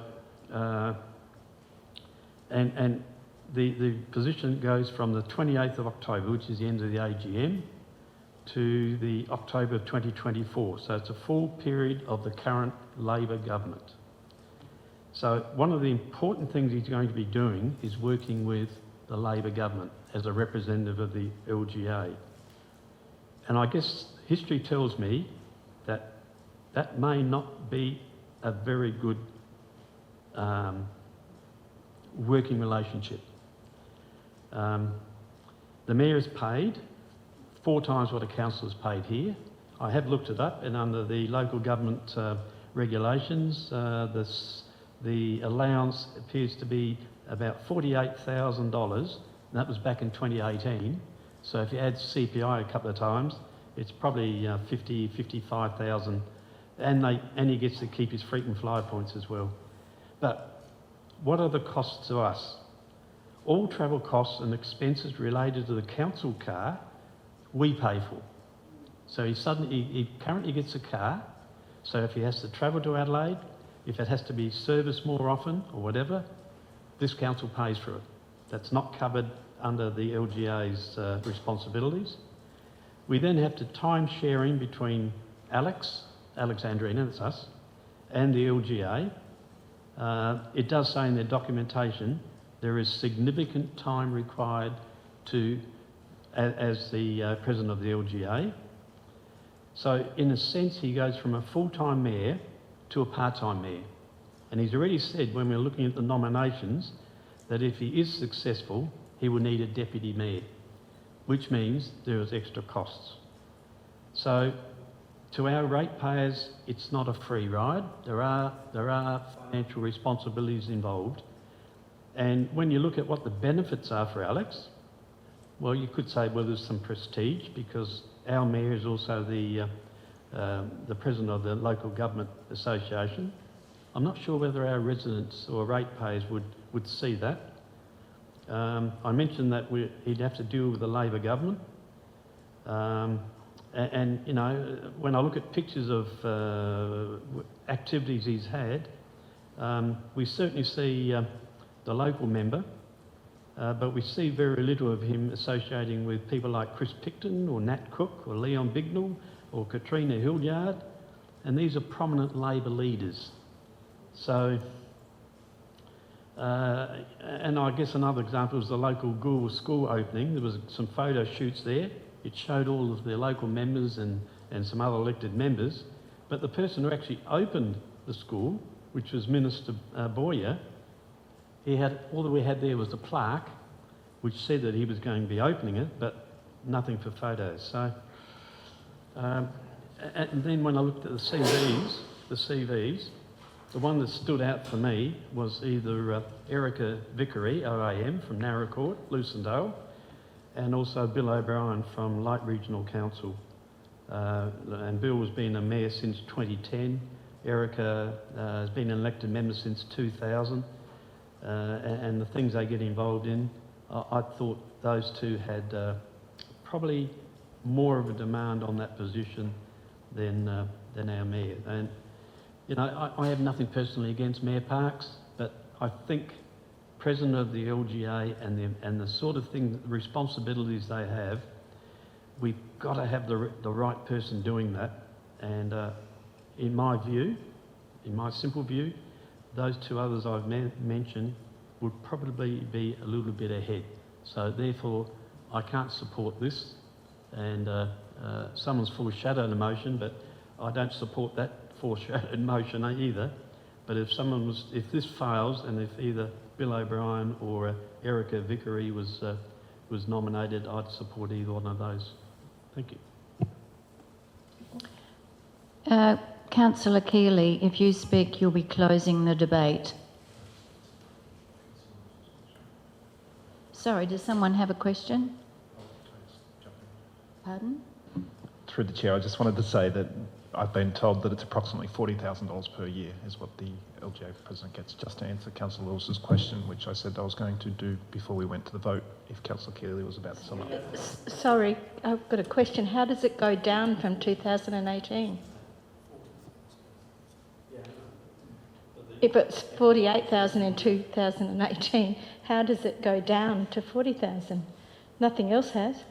and the position goes from the 28th of October, which is the end of the AGM, to the October of 2024. So it's a full period of the current Labor government. So one of the important things he's going to be doing is working with the Labor government as a representative of the LGA. And I guess history tells me that that may not be a very good working relationship. The mayor is paid 4 times what a councillor is paid here. I have looked it up, and under the local government regulations, the allowance appears to be about $48,000. And that was back in 2018. So if you add CPI a couple of times, it's probably 55,000, and he gets to keep his frequent flyer points as well. But what are the costs to us? All travel costs and expenses related to the council car, we pay for. So he currently gets a car, so if he has to travel to Adelaide, if it has to be serviced more often or whatever, this council pays for it. That's not covered under the LGA's responsibilities. We then have to time sharing between Alexandrina, that's us, and the LGA. It does say in their documentation there is significant time required as the president of the LGA. So in a sense, he goes from a full-time mayor to a part-time mayor. And he's already said, when we're looking at the nominations, that if he is successful, he will need a deputy mayor, which means there is extra costs. So to our ratepayers, it's not a free ride. There are financial responsibilities involved. And when you look at what the benefits are for Alex, well, you could say, well, there's some prestige because our mayor is also the president of the local government association. I'm not sure whether our residents or ratepayers would see that. I mentioned that he'd have to deal with the Labor government. And you know, when I look at pictures of activities he's had, we certainly see the local member, but we see very little of him associating with people like Chris Picton or Nat Cook or Leon Bignell or Katrina Hildyard, and these are prominent Labor leaders. So, and I guess another example is the local Goolwa school opening. There was some photo shoots there. It showed all of the local members and some other elected members, but the person who actually opened the school, which was Minister Boyer, all that we had there was a plaque, which said that he was going to be opening it, but nothing for photos. So, and then when I looked at the CVs, the one that stood out for me was either Erica Vickery, OAM, from Narracourt, Lucendale, and also Bill O'Brien from Light Regional Council. And Bill has been a mayor since 2010. Erica has been an elected member since 2000. And the things they get involved in, I thought those two had probably more of a demand on that position than our mayor. And you know, I have nothing personally against Mayor Parks, but I think President of the LGA and the sort of thing, the responsibilities they have, we've got to have the right person doing that. And in my view, in my simple view, those two others I've mentioned would probably be a little bit ahead. So therefore, I can't support this. And someone's foreshadowed a motion, but I don't support that foreshadowed motion either. But if this fails, and if either Bill O'Brien or Erica Vickery was nominated, I'd support either one of those. Thank you. Councillor Keeley, if you speak, you'll be closing the debate. Sorry, does someone have a question? Pardon? Through the chair, I just wanted to say that I've been told that it's approximately $40,000 per year is what the LGA president gets, just to answer Councillor Lewis's question, which I said I was going to do before we went to the vote, if Councillor Keeley was about to sum up. Sorry, I've got a question. How does it go down from 2018? If it's 48,000 in 2018, how does it go down to 40,000? Nothing else has.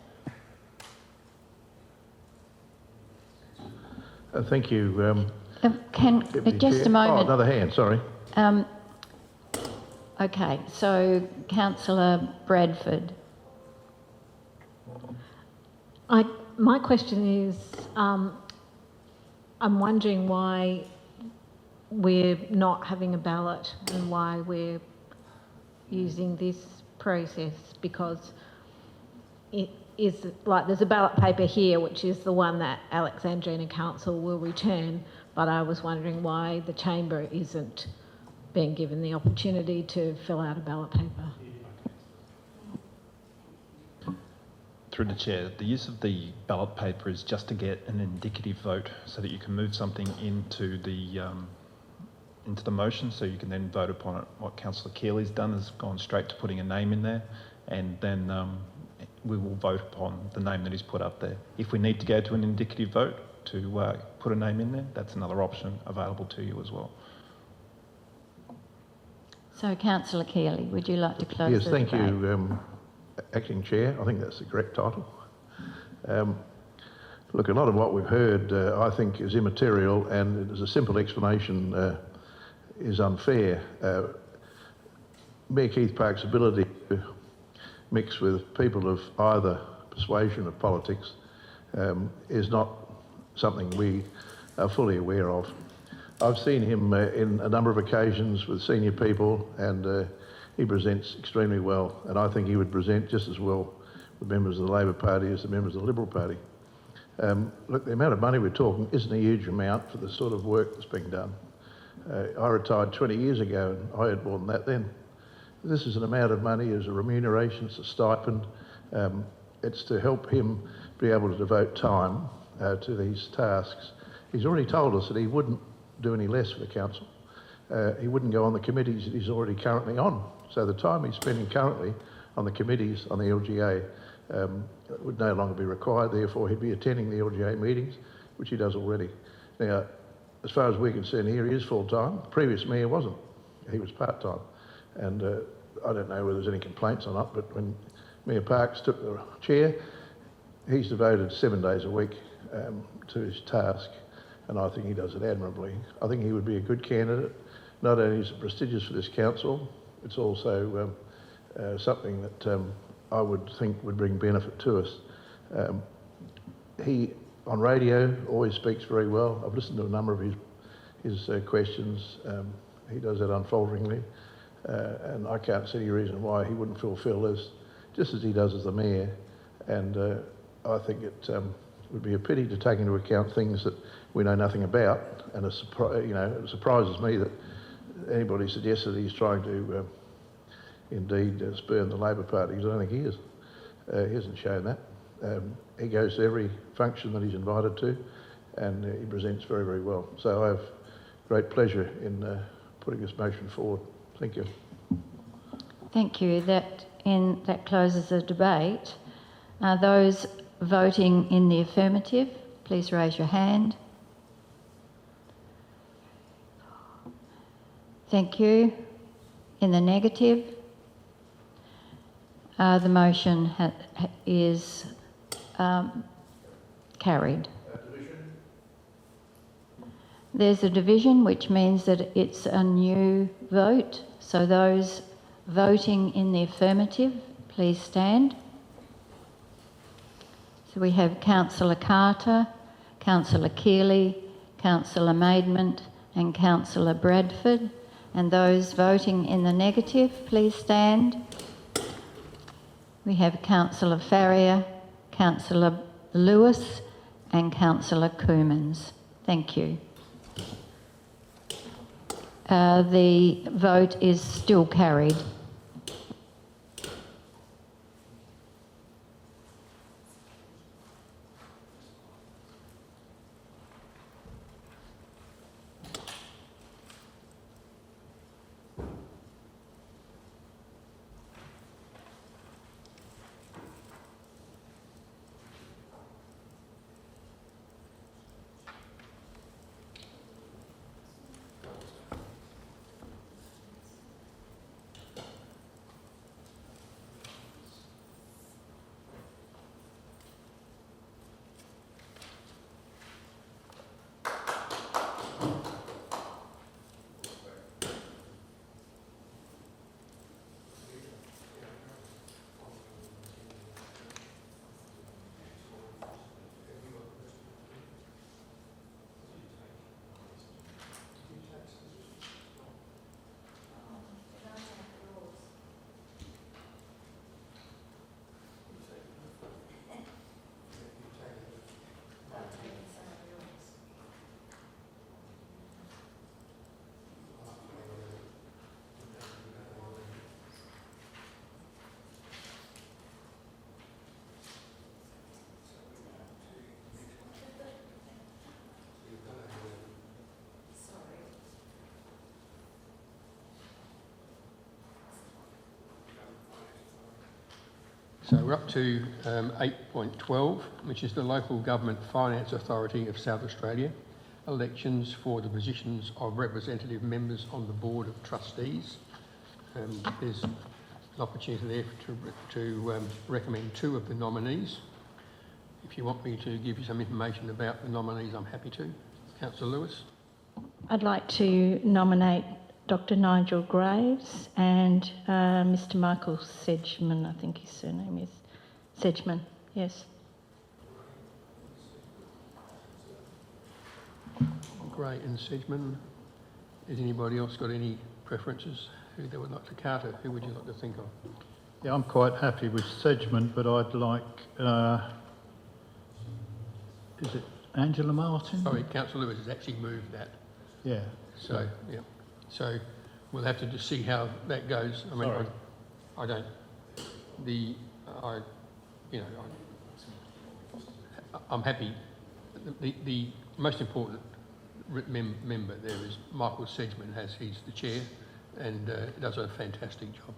Thank you. Just a moment. Oh, another hand, sorry. Okay, so Councillor Bradford. My question is, I'm wondering why we're not having a ballot and why we're using this process, because it is like there's a ballot paper here which is the one that Alexandrina Council will return, but I was wondering why the chamber isn't being given the opportunity to fill out a ballot paper. Through the chair, the use of the ballot paper is just to get an indicative vote so that you can move something into the motion, so you can then vote upon it. What Councillor Keeley's done is gone straight to putting a name in there, and then we will vote upon the name that is put up there. If we need to go to an indicative vote to put a name in there, that's another option available to you as well. So, Councillor Keeley, would you like to close Yes, the thank debate? you, Acting Chair. I think that's the correct title. Look, a lot of what we've heard, I think, is immaterial, and as a simple explanation is unfair. Mayor Keith Park's ability to mix with people of either persuasion or politics is not something we are fully aware of. I've seen him in a number of occasions with senior people, and he presents extremely well, and I think he would present just as well with members of the Labor Party as the members of the Liberal Party. Look, the amount of money we're talking isn't a huge amount for the sort of work that's being done. I retired 20 years ago and I had more than that then. This is an amount of money as a remuneration, it's a stipend. It's to help him be able to devote time to these tasks. He's already told us that he wouldn't do any less for the council. He wouldn't go on the committees that he's already currently on. So the time he's spending currently on the committees on the LGA would no longer be required. Therefore, he'd be attending the LGA meetings, which he does already. Now, as far as we're concerned here, he is full-time. The previous mayor wasn't. He was part-time. And I don't know whether there's any complaints or not, but when Mayor Parks took the chair, he's devoted 7 days a week to his task, and I think he does it admirably. I think he would be a good candidate. Not only is it prestigious for this council, it's also something that I would think would bring benefit to us. He, on radio, always speaks very well. I've listened to a number of his questions. He does that unfalteringly, and I can't see any reason why he wouldn't fulfil this. just as he does as the mayor. And I think it would be a pity to take into account things that we know nothing about. And it surprises me that anybody suggests that he's trying to indeed spurn the Labor Party, because I don't think he is. He hasn't shown that. He goes to every function that he's invited to, and he presents very, very well. So I have great pleasure in putting this motion forward. Thank you. Thank you. That closes the debate. Those voting in the affirmative, please raise your hand. Thank you. In the negative, the motion is carried. There's a division, which means that it's a new vote. So those voting in the affirmative, please stand. So we have Councillor Carter, Councillor Keeley, Councillor Maidment and Councillor Bradford. And those voting in the negative, please stand. We have Councillor Farrier, Councillor Lewis and Councillor Coomans. Thank you. The vote is still carried. So we're up to 8.12, which is the Local Government Finance Authority of South Australia, elections for the positions of representative members on the Board of Trustees. There's an opportunity there to recommend two of the nominees. If you want me to give you some information about the nominees, I'm happy to. Councillor Lewis. I'd like to nominate Dr. Nigel Graves and Mr. Michael Sedgman, I think his surname is. Sedgman, yes. Gray and Sedgman. Has anybody else got any preferences? Who they would like to Carter? Who would you like to think of? Yeah, I'm quite happy with Sedgman, but I'd like, is it Angela Martin? Sorry, Councillor Lewis has actually moved that. Yeah. So, yeah. So we'll have to just see how that goes. I mean, I don't. I'm happy. The most important member there is Michael Sedgman. He's the chair, and does a fantastic job.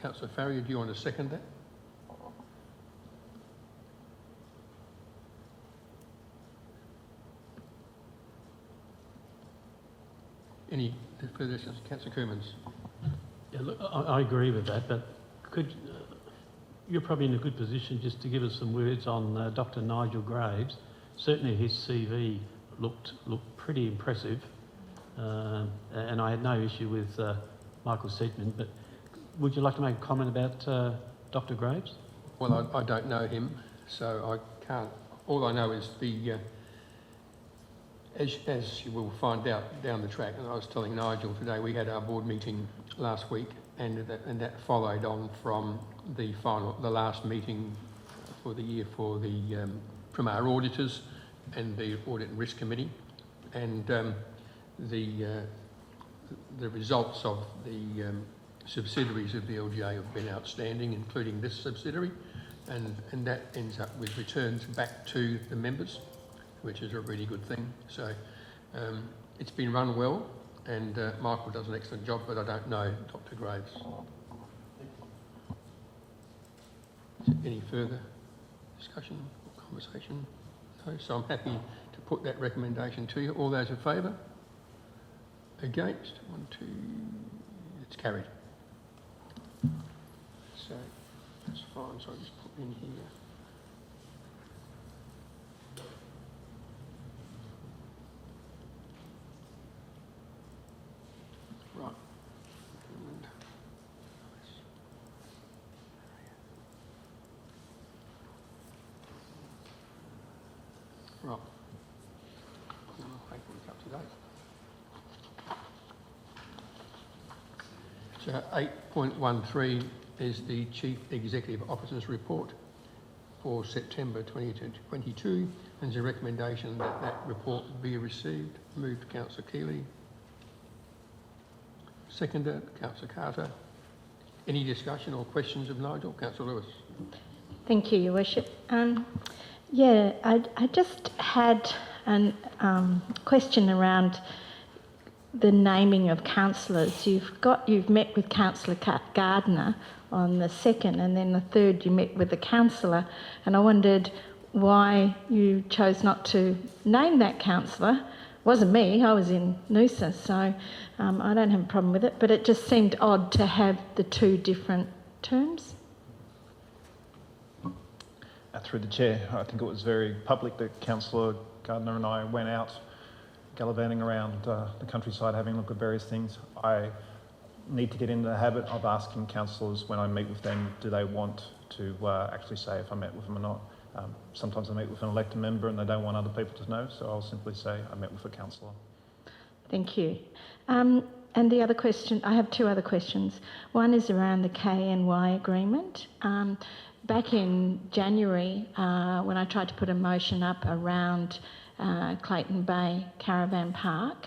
Councillor Farrier, do you want to second that? Any further discussion? Councillor Coomans. Yeah, look, I agree with that, but could you're probably in a good position just to give us some words on Dr. Nigel Graves. Certainly his CV looked pretty impressive, and I had no issue with Michael Sedgman, but would you like to make a comment about Dr. Graves? Well, I don't know him, so I can't. All I know is as you will find out down the track, and I was telling Nigel today, we had our board meeting last week, and that followed on from the last meeting for the year from our auditors and the Audit and Risk Committee, and the results of the subsidiaries of the LGA have been outstanding, including this subsidiary, and that ends up with returns back to the members, which is a really good thing. So it's been run well, and Michael does an excellent job, but I don't know Dr. Graves. Is there any further discussion or conversation? No, so I'm happy to put that recommendation to you. All those in favour? Against? 1, 2, it's carried. So that's fine, so I'll just put in here. Right. Right. Paperwork up to date. So 8.13 is the Chief Executive Officer's report for September 2022, and there's a recommendation that that report be received. Moved Councillor Keeley. Seconded Councillor Carter. Any discussion or questions of Nigel? Councillor Lewis. Thank you, Your Worship. Yeah, I just had a question around the naming of councillors. You've met with Councillor Gardner on the 2nd, and then the 3rd you met with the councillor, and I wondered why you chose not to name that councillor. It wasn't me, I was in Noosa, so I don't have a problem with it, but it just seemed odd to have the two different terms. Through the chair, I think it was very public that Councillor Gardner and I went out gallivanting around the countryside having a look at various things. I need to get into the habit of asking councillors when I meet with them, do they want to actually say if I met with them or not. Sometimes I meet with an elected member and they don't want other people to know, so I'll simply say I met with a councillor. Thank you. And the other question, I have two other questions. One is around the KNY agreement. Back in January, when I tried to put a motion up around Clayton Bay Caravan Park,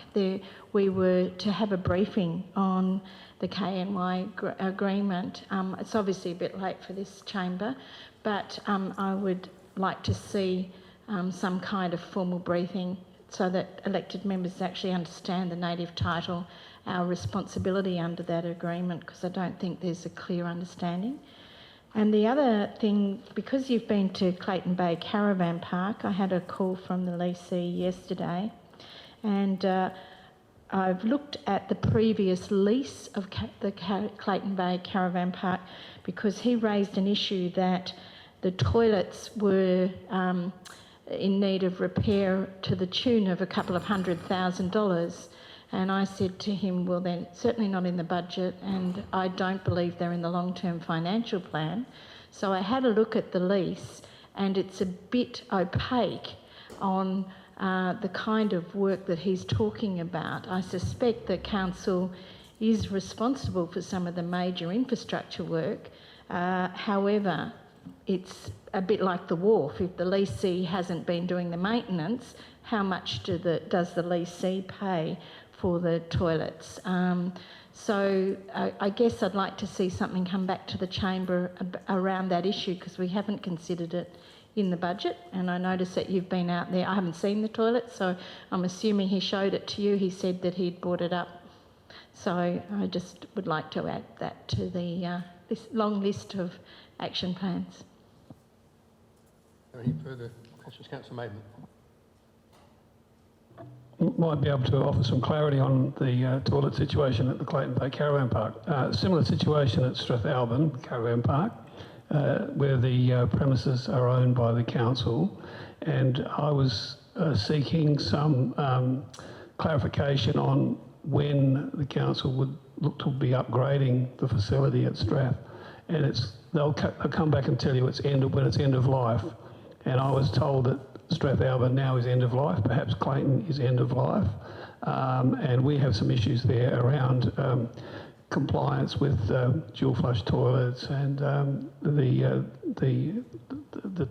we were to have a briefing on the KNY agreement. It's obviously a bit late for this chamber, but I would like to see some kind of formal briefing so that elected members actually understand the native title, our responsibility under that agreement, because I don't think there's a clear understanding. And the other thing, because you've been to Clayton Bay Caravan Park, I had a call from the leasee yesterday, and I've looked at the previous lease of the Clayton Bay Caravan Park, because he raised an issue that the toilets were in need of repair to the tune of a couple of $100,000. And I said to him, well then, certainly not in the budget, and I don't believe they're in the long-term financial plan. So I had a look at the lease, and it's a bit opaque on the kind of work that he's talking about. I suspect that council is responsible for some of the major infrastructure work. However, it's a bit like the Wharf. If the leasee hasn't been doing the maintenance, how much does the leasee pay for the toilets? So I guess I'd like to see something come back to the chamber around that issue, because we haven't considered it in the budget, and I noticed that you've been out there. I haven't seen the toilet, so I'm assuming he showed it to you. He said that he'd brought it up. So I just would like to add that to the this long list of action plans. Any further questions, Councillor Maidment? Might be able to offer some clarity on the toilet situation at the Clayton Bay Caravan Park. Similar situation at Strathalbyn Caravan Park, where the premises are owned by the council, and I was seeking some clarification on when the council would look to be upgrading the facility at Strath, and they'll come back and tell you when it's end of life, and I was told that Strathalbyn now is end of life, perhaps Clayton is end of life, and we have some issues there around compliance with dual flush toilets and the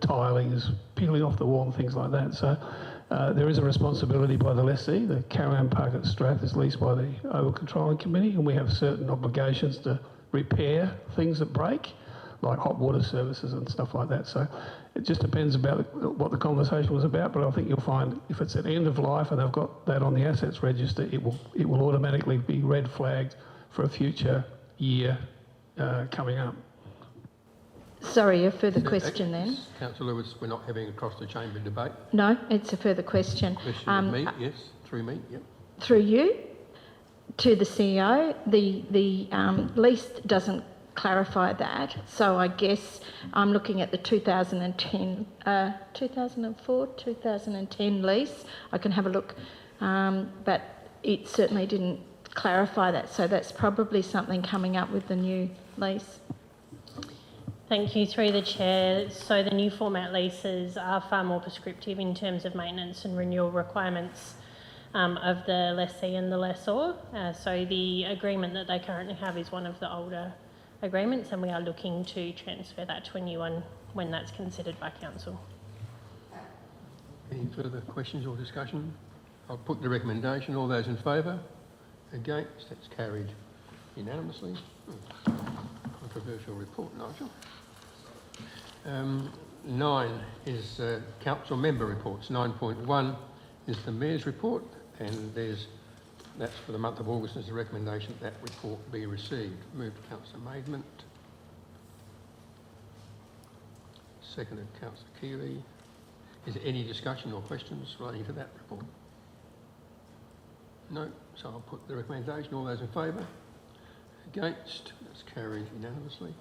tilings peeling off the wall and things like that. So there is a responsibility by the lessee. The caravan park at Strath is leased by the Oval Controlling Committee, and we have certain obligations to repair things that break, like hot water services and stuff like that. So it just depends about what the conversation was about, but I think you'll find if it's at end of life and they've got that on the assets register, it will automatically be red flagged for a future year coming up. Sorry, a further question then? Councillor Lewis, we're not having a cross-the-chamber debate. No, it's a further question. Question with me, yes, through me, yep. Through you, to the CEO, the lease doesn't clarify that, so I guess I'm looking at the 2010 lease. I can have a look, but it certainly didn't clarify that, so that's probably something coming up with the new lease. Thank you. Through the chair, so the new format leases are far more prescriptive in terms of maintenance and renewal requirements of the lessee and the lessor. So the agreement that they currently have is one of the older agreements, and we are looking to transfer that to a new one when that's considered by council. Any further questions or discussion? I'll put the recommendation. All those in favour? Against? That's carried unanimously. Controversial report, Nigel. 9 is council member reports. 9.1 is the Mayor's report, and that's for the month of August. There's a recommendation that report be received. Moved Councillor Maidment. Seconded Councillor Keeley. Is there any discussion or questions relating to that report? No, so I'll put the recommendation. All those in favour? Against? That's carried unanimously.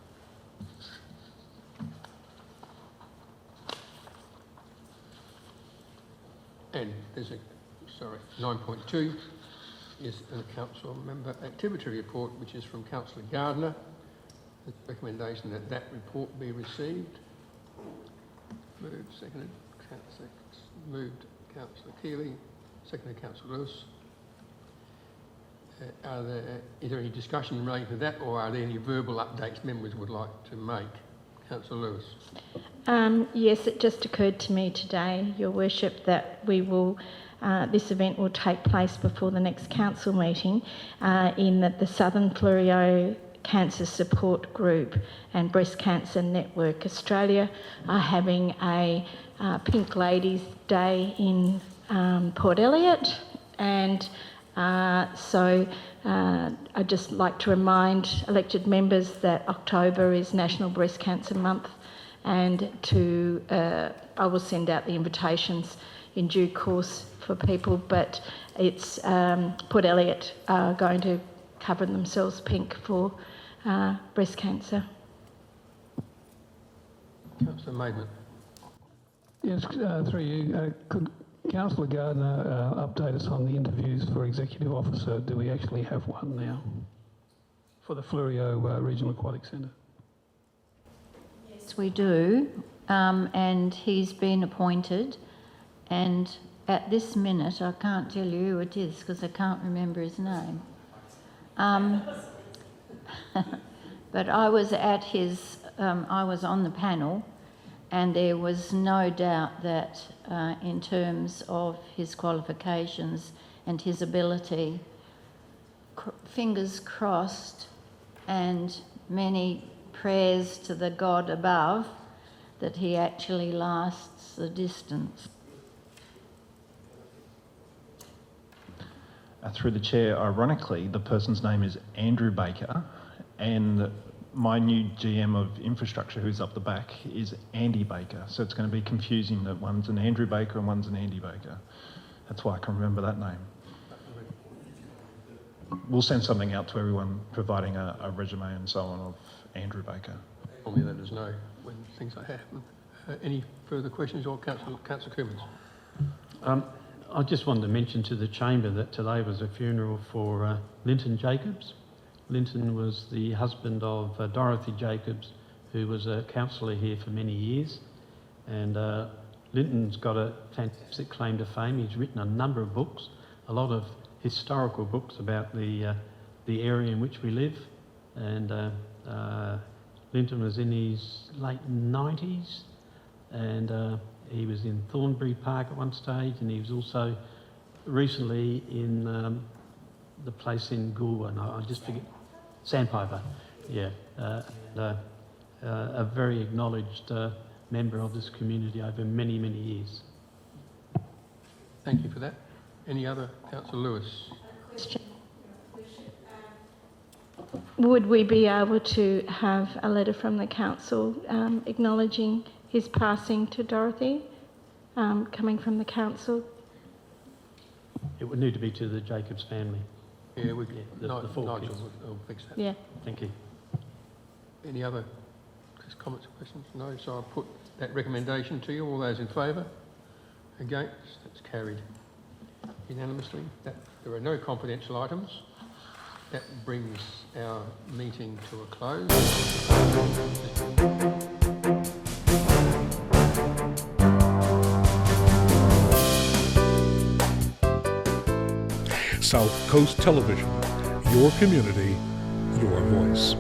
And there's 9.2 is a council member activity report, which is from Councillor Gardner. The recommendation that that report be received. Moved, seconded, moved Councillor Keeley, seconded Councillor Lewis. Is there any discussion relating to that, or are there any verbal updates members would like to make? Councillor Lewis. Yes, it just occurred to me today, Your Worship, that we will. This event will take place before the next council meeting, in that the Southern Fluorio Cancer Support Group and Breast Cancer Network Australia are having a Pink Ladies Day in Port Elliot, and so I'd just like to remind elected members that October is National Breast Cancer Month, and I will send out the invitations in due course for people, but it's Port Elliot are going to cover themselves pink for breast cancer. Councillor Maidment. Yes, through you. Could Councillor Gardner update us on the interviews for Executive Officer? Do we actually have one now for the Fluorio Regional Aquatic Centre? Yes, we do, and he's been appointed, and at this minute I can't tell you who it is because I can't remember his name. But I was at I was on the panel, and there was no doubt that in terms of his qualifications and his ability, fingers crossed and many prayers to the God above, that he actually lasts the distance. Through the chair, ironically, the person's name is Andrew Baker, and my new GM of infrastructure, who's up the back, is Andy Baker. So it's going to be confusing that one's an Andrew Baker and one's an Andy Baker. That's why I can remember that name. We'll send something out to everyone, providing a resume and so on of Andrew Baker. Only let us know when things like that happen. Any further questions, or Councillor Coomans? I just wanted to mention to the chamber that today was a funeral for Linton Jacobs. Linton was the husband of Dorothy Jacobs, who was a councillor here for many years. And Linton's got a fantastic claim to fame. He's written a number of books, a lot of historical books about the the area in which we live. And Linton was in his late 90s, and he was in Thornbury Park at one stage, and he was also recently in the place in Goolwa, and I just forget, Sandpiper, yeah. A very acknowledged member of this community over many, many years. Thank you for that. Any other? Councillor Lewis. Would we be able to have a letter from the council acknowledging his passing to Dorothy, coming from the council? It would need to be to the Jacobs family. Yeah, the four Nigel kids. will fix that. Yeah. Thank you. Any other comments or questions? No, so I'll put that recommendation to you. All those in favour? Against? That's carried unanimously. There are no confidential items. That brings our meeting to a close. South Coast Television, your community, your voice.